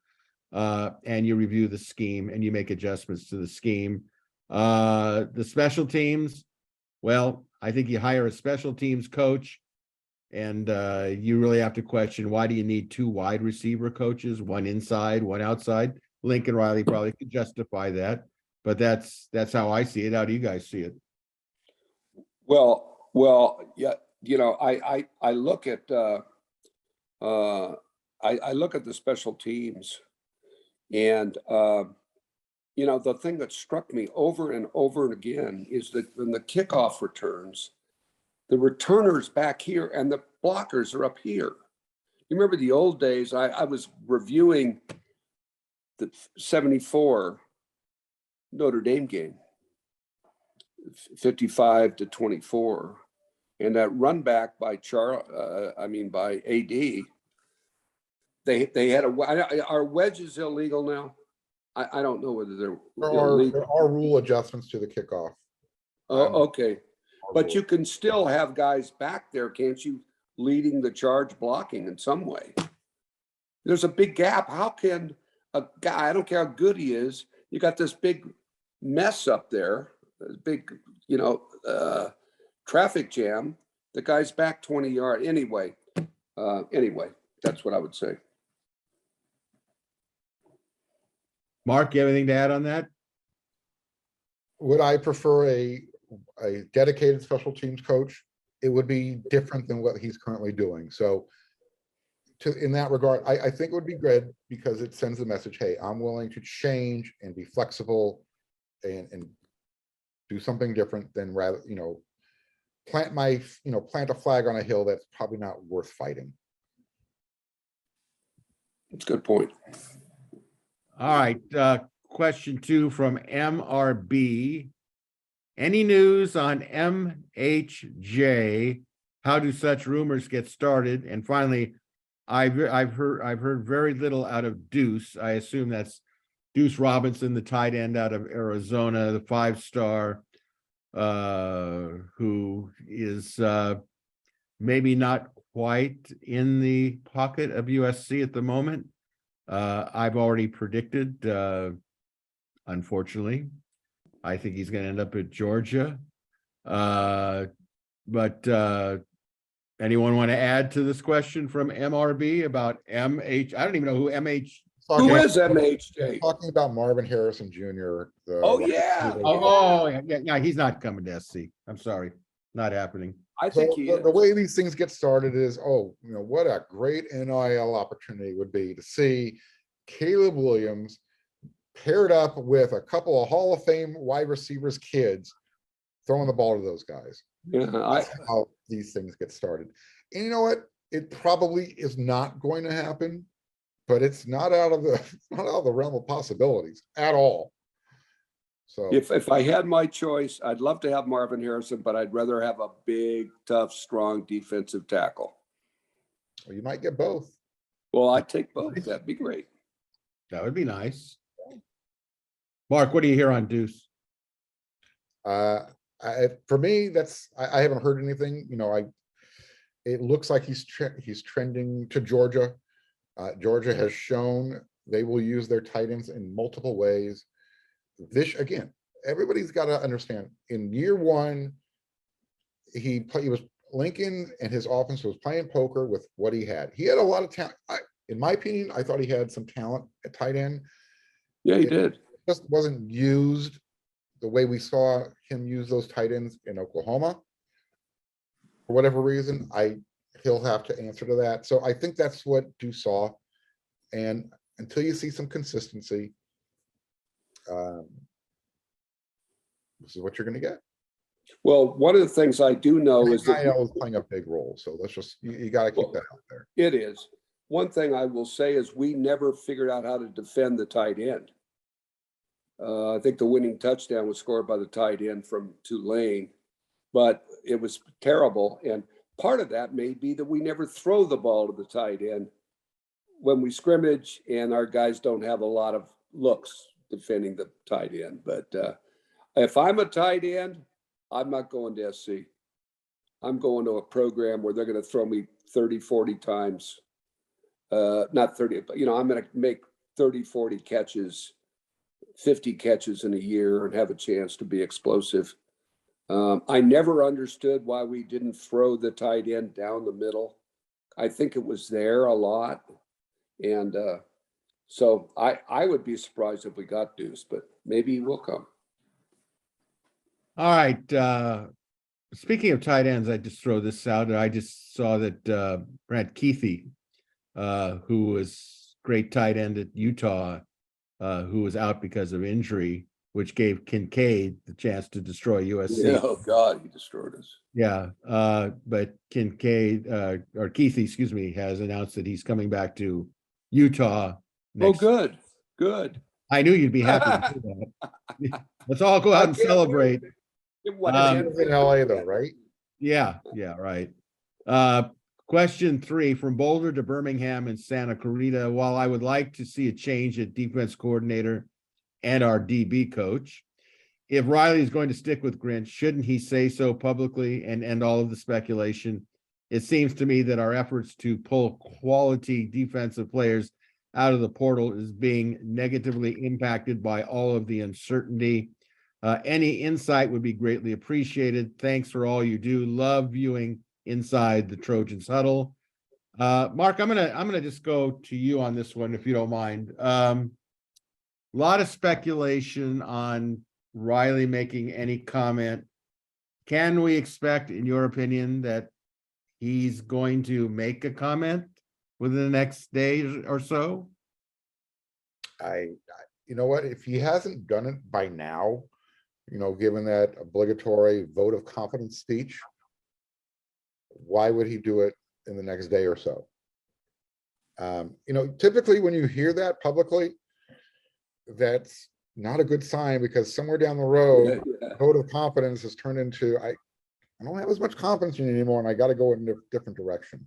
and you review the scheme and you make adjustments to the scheme. The special teams, well, I think you hire a special teams coach, and you really have to question, why do you need two wide receiver coaches, one inside, one outside? Lincoln Riley probably could justify that, but that's how I see it. How do you guys see it? Well, yeah, I look at I look at the special teams, and the thing that struck me over and over again is that when the kickoff returns, the returners back here and the blockers are up here. You remember the old days? I was reviewing the 74 Notre Dame game, 55-24, and that run back by by AD. They had are wedges illegal now? I don't know whether they're illegal. There are rule adjustments to the kickoff. Oh, okay. But you can still have guys back there, can't you, leading the charge, blocking in some way? There's a big gap. How can a guy, I don't care how good he is, you got this big mess up there, this big, traffic jam. The guy's back 20 yards. Anyway, that's what I would say. Mark, you have anything to add on that? Would I prefer a dedicated special teams coach? It would be different than what he's currently doing. So in that regard, I think it would be good because it sends the message, hey, I'm willing to change and be flexible and do something different than rather, plant a flag on a hill that's probably not worth fighting. That's a good point. All right. Question 2 from MRB. Any news on MHJ? How do such rumors get started? And finally, I've heard very little out of Deuce. I assume that's Deuce Robinson, the tight end out of Arizona, the 5-star, who is maybe not quite in the pocket of USC at the moment. I've already predicted, unfortunately, I think he's going to end up at Georgia. But Anyone want to add to this question from MRB about MH? I don't even know who MH. Who Talking- is MHJ? Talking about Marvin Harrison Jr. Oh, yeah. Yeah, he's not coming to SC. I'm sorry, not happening. I So think he the is. way these things get started is, what a great NIL opportunity would be to see Caleb Williams paired up with a couple of Hall of Fame wide receivers kids throwing the ball to those guys. Yeah, That's how these things get started. And you know what? It probably is not going to happen, but it's not out of the realm of possibilities at all. So if I had my choice, I'd love to have Marvin Harrison, but I'd rather have a big, tough, strong defensive tackle. you might get both. Well, I'd take both. That'd be great. That would be nice. Mark, what do you hear on Deuce? For me, I haven't heard anything. It looks like he's trending to Georgia. Georgia has shown they will use their tight ends in multiple ways. This again, everybody's got to understand. In year one, he was Lincoln and his offense was playing poker with what he had. He had a lot of talent. In my opinion, I thought he had some talent at tight end. Yeah, he did. Just wasn't used the way we saw him use those tight ends in Oklahoma. For whatever reason, he'll have to answer to that. So I think that's what Deuce saw. And until you see some consistency, this is what you're going to get. Well, one of the things I do know is that NIL is playing a big role. So let's just, you got to keep that out there. it is. One thing I will say is we never figured out how to defend the tight end. I think the winning touchdown was scored by the tight end from Tulane, but it was terrible. And part of that may be that we never throw the ball to the tight end when we scrimmage, and our guys don't have a lot of looks defending the tight end. But if I'm a tight end, I'm not going to SC. I'm going to a program where they're going to throw me 30, 40 times. Not 30, but I'm going to make 30, 40 catches, 50 catches in a year and have a chance to be explosive. I never understood why we didn't throw the tight end down the middle. I think it was there a lot. And so I would be surprised if we got Deuce, but maybe he will come. All right. Speaking of tight ends, I just throw this out. I just saw that Brad Keithy, who was great tight end at Utah, who was out because of injury, which gave Kincaid the chance to destroy USC. Yeah, oh God, he destroyed us. Yeah, but Kincaid or Keithy, excuse me, has announced that he's coming back to Utah. Oh, good. I knew you'd be happy to do that. Let's all go out and celebrate. What He's in LA though, right? Yeah, right. Question 3, from Boulder to Birmingham and Santa Clarita. While I would like to see a change at defense coordinator and our DB coach, if Riley is going to stick with Grinch, shouldn't he say so publicly and end all of the speculation? It seems to me that our efforts to pull quality defensive players out of the portal is being negatively impacted by all of the uncertainty. Any insight would be greatly appreciated. Thanks for all you do. Love viewing Inside the Trojans Huddle. Mark, I'm gonna just go to you on this one, if you don't mind. A lot of speculation on Riley making any comment. Can we expect, in your opinion, that he's going to make a comment within the next day or so? You know what, if he hasn't done it by now, given that obligatory vote of confidence speech, why would he do it in the next day or so? Typically when you hear that publicly, that's not a good sign, because somewhere down the road, vote of confidence has turned into, I don't have as much confidence in you anymore, and I got to go in a different direction.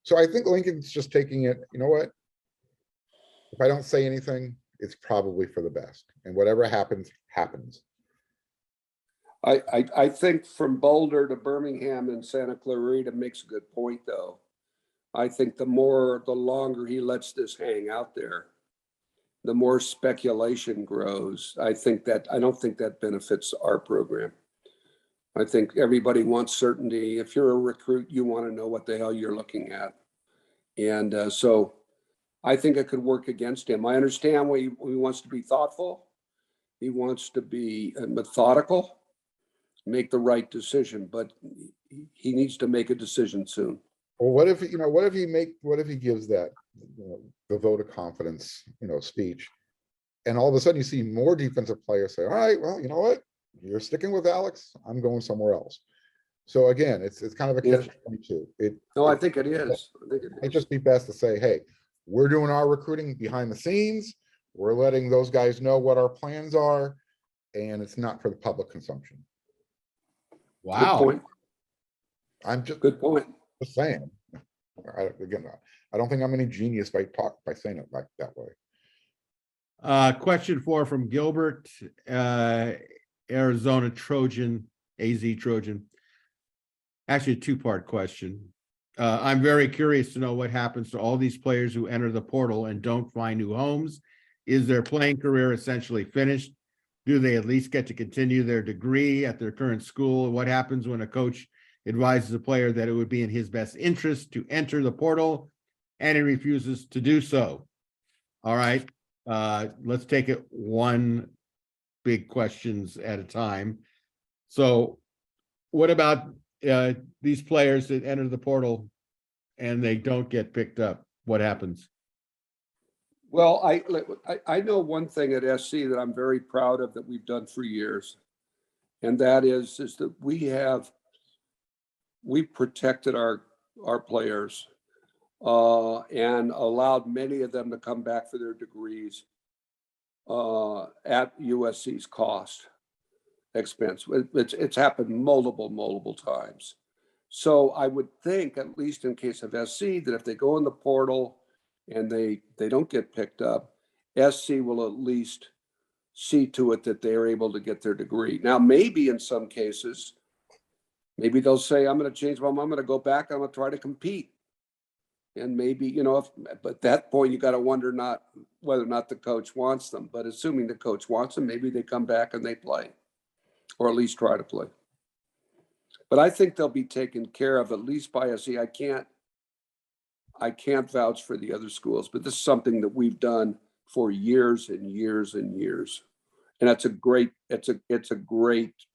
So I think Lincoln's just taking it, you know what? If I don't say anything, it's probably for the best, and whatever happens, happens. I think from Boulder to Birmingham and Santa Clarita makes a good point, though. I think the longer he lets this hang out there, the more speculation grows. I don't think that benefits our program. I think everybody wants certainty. If you're a recruit, you want to know what the hell you're looking at. And so I think it could work against him. I understand why he wants to be thoughtful. He wants to be methodical, make the right decision, but he needs to make a decision soon. Well, what if he gives that, the vote of confidence, speech, and all of a sudden you see more defensive players say, all right, well, you know what? You're sticking with Alex. I'm going somewhere else. So again, it's kind of a catch-22. I think it is. It'd just be best to say, hey, we're doing our recruiting behind the scenes. We're letting those guys know what our plans are, and it's not for the public consumption. Wow. Good point. I'm just Good point. Just saying. I don't think I'm any genius by saying it like that way. Question 4 from Gilbert, Arizona Trojan, AZ Trojan. Actually, a 2-part question. I'm very curious to know what happens to all these players who enter the portal and don't find new homes. Is their playing career essentially finished? Do they at least get to continue their degree at their current school? What happens when a coach advises a player that it would be in his best interest to enter the portal and he refuses to do so? All right, let's take it one big questions at a time. So what about these players that enter the portal and they don't get picked up? What happens? Well, I know one thing at SC that I'm very proud of that we've done for years, and that is that we've protected our players and allowed many of them to come back for their degrees at USC's expense. It's happened multiple times. So I would think, at least in case of SC, that if they go in the portal and they don't get picked up, SC will at least see to it that they're able to get their degree. Now, maybe in some cases, maybe they'll say, I'm going to change my mind, I'm going to go back, I'm going to try to compete. And maybe, but at that point, you got to wonder not whether or not the coach wants them. But assuming the coach wants them, maybe they come back and they play, or at least try to play. But I think they'll be taken care of, at least by SC. I can't vouch for the other schools, but this is something that we've done for years and years and years. And it's a great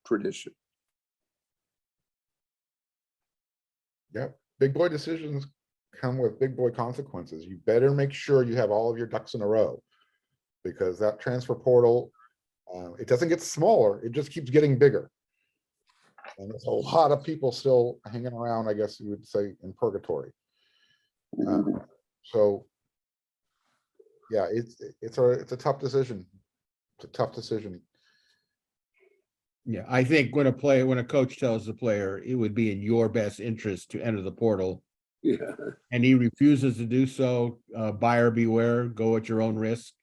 tradition. Yeah, big boy decisions come with big boy consequences. You better make sure you have all of your ducks in a row, because that transfer portal, it doesn't get smaller, it just keeps getting bigger. And there's a lot of people still hanging around, I guess you would say, in purgatory. So yeah, it's a tough decision. It's a tough decision. Yeah, I think when a coach tells the player it would be in your best interest to enter the portal, and he refuses to do so, buyer beware, go at your own risk.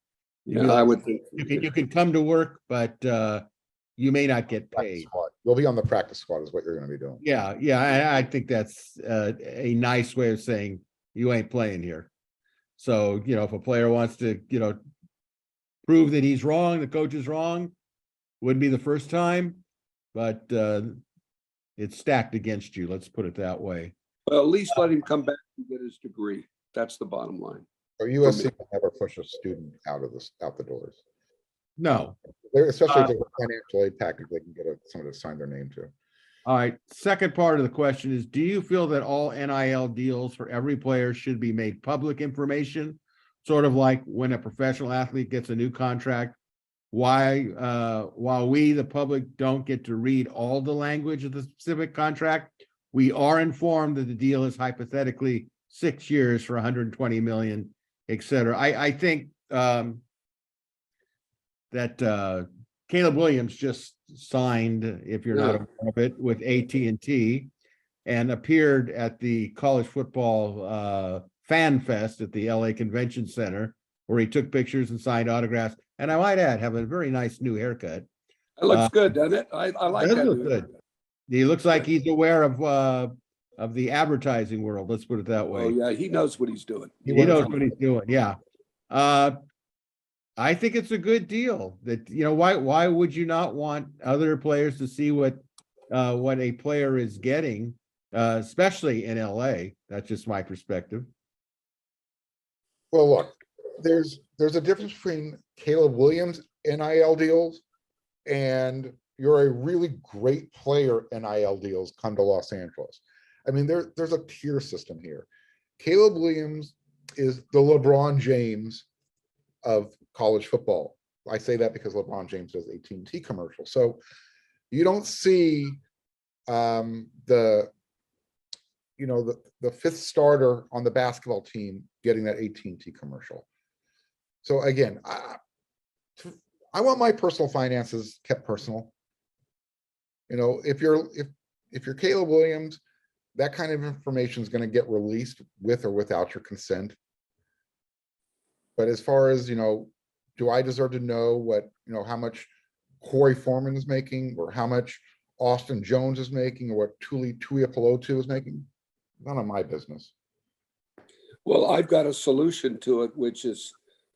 I would think you can come to work, but you may not get paid. You'll be on the practice squad is what you're going to be doing. Yeah, I think that's a nice way of saying you ain't playing here. So, if a player wants to, prove that he's wrong, the coach is wrong, wouldn't be the first time, but it's stacked against you. Let's put it that way. Well, at least let him come back and get his degree. That's the bottom line. Or USC will never push a student out the doors. No. Especially if there's a financial aid package they can get someone to sign their name to. All right. Second part of the question is, do you feel that all NIL deals for every player should be made public information? Sort of like when a professional athlete gets a new contract, while we, the public, don't get to read all the language of the specific contract, we are informed that the deal is hypothetically 6 years for 120 million, et cetera. I think that Caleb Williams just signed, if you're not aware of it, with AT&T, and appeared at the college football fan fest at the LA Convention Center, where he took pictures and signed autographs. And I might add, have a very nice new haircut. It looks good, doesn't it? I like that. Look good. He looks like he's aware of the advertising world. Let's put it that way. Oh yeah, he knows what he's doing. He knows what he's doing. Yeah. I think it's a good deal. That why would you not want other players to see what what a player is getting, especially in LA. That's just my perspective. Well, look, there's a difference between Caleb Williams NIL deals and you're a really great player NIL deals come to Los Angeles. I mean, there's a tier system here. Caleb Williams is the LeBron James of college football. I say that because LeBron James does AT&T commercial. So you don't see the fifth starter on the basketball team getting that AT&T commercial. So again, I want my personal finances kept personal. You know, if you're Caleb Williams, that kind of information is going to get released with or without your consent. But as far as, you know, do I deserve to know what, you know, how much Corey Foreman is making or how much Austin Jones is making or what Tuiapelotu is making? None of my business. Well, I've got a solution to it, which is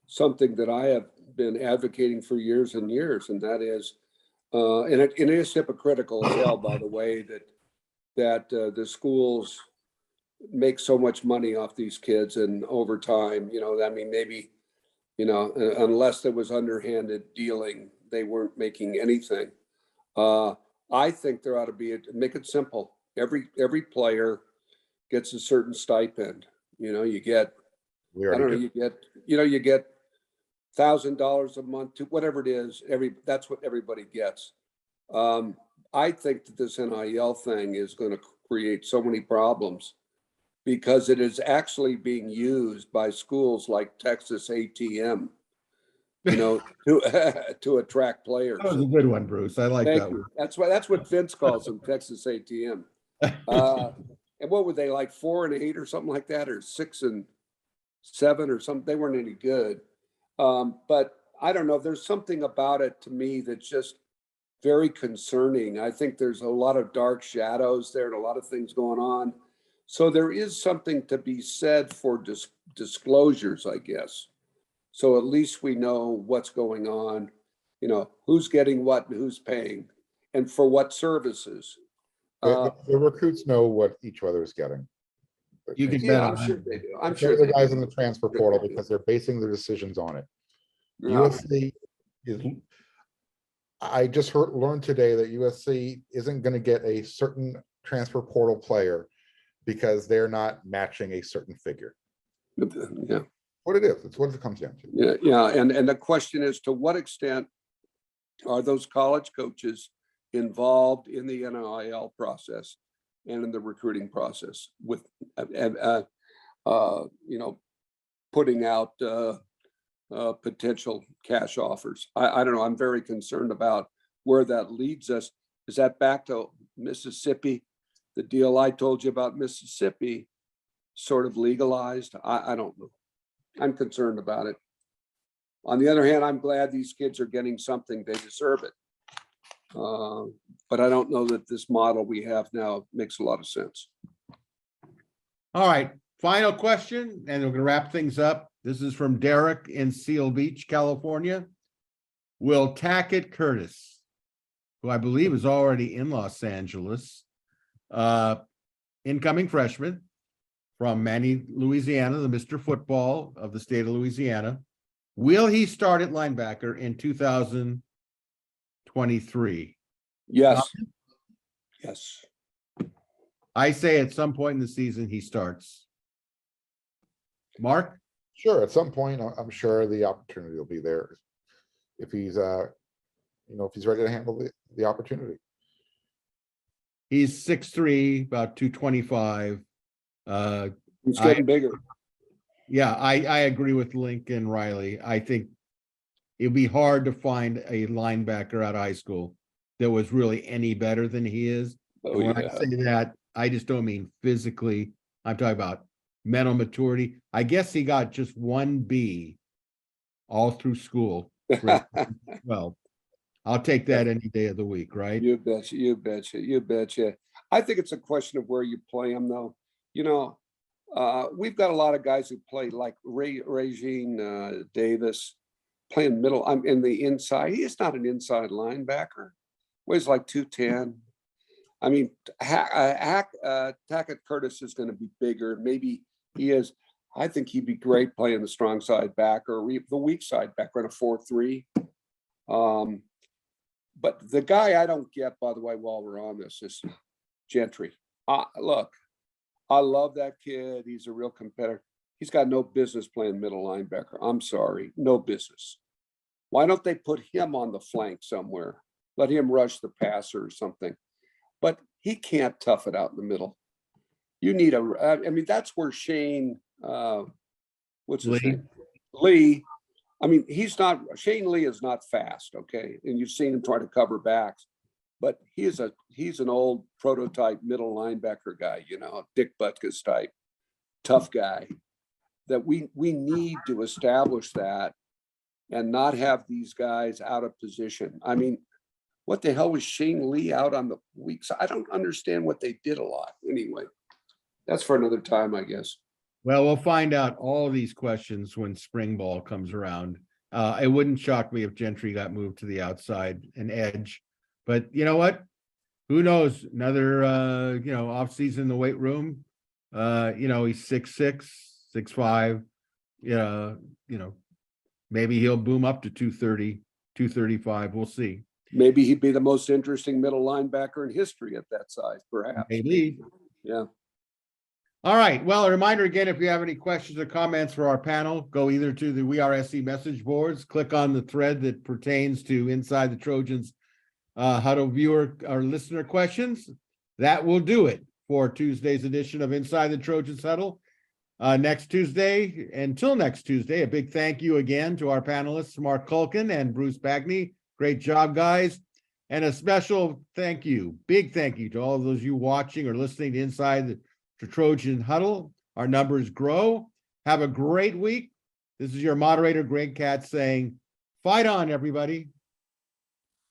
something that I have been advocating for years and years, and that is, and it is hypocritical as hell, by the way, that the schools make so much money off these kids, and over time, you know, I mean, maybe, you know, unless there was underhanded dealing, they weren't making anything. I think there ought to be make it simple. Every player gets a certain stipend. You know, you get, I don't know, you get $1,000 a month to whatever it is. That's what everybody gets. I think that this NIL thing is going to create so many problems because it is actually being used by schools like Texas A&M, you know, to attract players. That was a good one, Bruce. I like that one. That's what Vince calls them, Texas A&M. And what were they, like 4 and 8 or something like that, or 6 and 7 or something? They weren't any good. But I don't know. There's something about it to me that's just very concerning. I think there's a lot of dark shadows there and a lot of things going on. So there is something to be said for disclosures, I guess. So at least we know what's going on, you know, who's getting what and who's paying and for what services. The recruits know what each other is getting. You can Yeah, bet I'm on sure that. they do. I'm sure the they guys do. in the transfer portal because they're basing their decisions on it. Yeah. USC is. I just learned today that USC isn't going to get a certain transfer portal player because they're not matching a certain figure. Yeah. What it is, it's what it comes down to. Yeah, yeah. And the question is, to what extent are those college coaches involved in the NIL process and in the recruiting process with, you know, putting out potential cash offers? I don't know. I'm very concerned about where that leads us. Is that back to Mississippi? The deal I told you about Mississippi sort of legalized? I don't know. I'm concerned about it. On the other hand, I'm glad these kids are getting something. They deserve it. But I don't know that this model we have now makes a lot of sense. All right, final question, and we're going to wrap things up. This is from Derek in Seal Beach, California. Will Tackett Curtis, who I believe is already in Los Angeles, incoming freshman from Manny, Louisiana, the Mr. Football of the state of Louisiana, will he start at linebacker in 2023? Yes. Yes. I say at some point in the season he starts. Mark? Sure, at some point, I'm sure the opportunity will be there if he's, you know, if he's ready to handle the opportunity. He's 6'3", about 225. He's getting bigger. Yeah, I agree with Lincoln Riley. I think it'd be hard to find a linebacker out of high school that was really any better than he is. Oh, And when yeah. I say that, I just don't mean physically. I'm talking about mental maturity. I guess he got just 1 B all through school. Well, I'll take that any day of the week, right? You betcha. You betcha. You betcha. I think it's a question of where you play him, though. You know, we've got a lot of guys who play like Regine Davis playing middle. I'm in the inside. He is not an inside linebacker. Weighs like 210. I mean, Tackett Curtis is going to be bigger. Maybe he is. I think he'd be great playing the strong side back or the weak side back, run a 4-3. But the guy I don't get, by the way, while we're on this, is Gentry. Look, I love that kid. He's a real competitor. He's got no business playing middle linebacker. I'm sorry, no business. Why don't they put him on the flank somewhere? Let him rush the passer or something. But he can't tough it out in the middle. You need I mean, that's where Shane, what's his name? Lee. I mean, Shane Lee is not fast, okay? And you've seen him try to cover backs, but he's an old prototype middle linebacker guy, you know, Dick Butkus type, tough guy. That we need to establish that and not have these guys out of position. I mean, what the hell was Shane Lee out on the weak side? I don't understand what they did a lot. Anyway, that's for another time, I guess. Well, we'll find out all of these questions when spring ball comes around. It wouldn't shock me if Gentry got moved to the outside and edge, but you know what? Who knows? Another, off season in the weight room. He's 6'6", 6'5", maybe he'll boom up to 230, 235. We'll see. Maybe he'd be the most interesting middle linebacker in history at that size, perhaps. Maybe. Yeah. All right. Well, a reminder again, if you have any questions or comments for our panel, go either to the WeAreSC message boards, click on the thread that pertains to Inside the Trojans Huddle viewer or listener questions. That will do it for Tuesday's edition of Inside the Trojans Huddle. Next Tuesday, until next Tuesday, a big thank you again to our panelists, Marc Kulkin and Bruce Bagni. Great job, guys. And a special big thank you to all of those you watching or listening to Inside the Trojan Huddle. Our numbers grow. Have a great week. This is your moderator, Greg Katz, saying, fight on, everybody.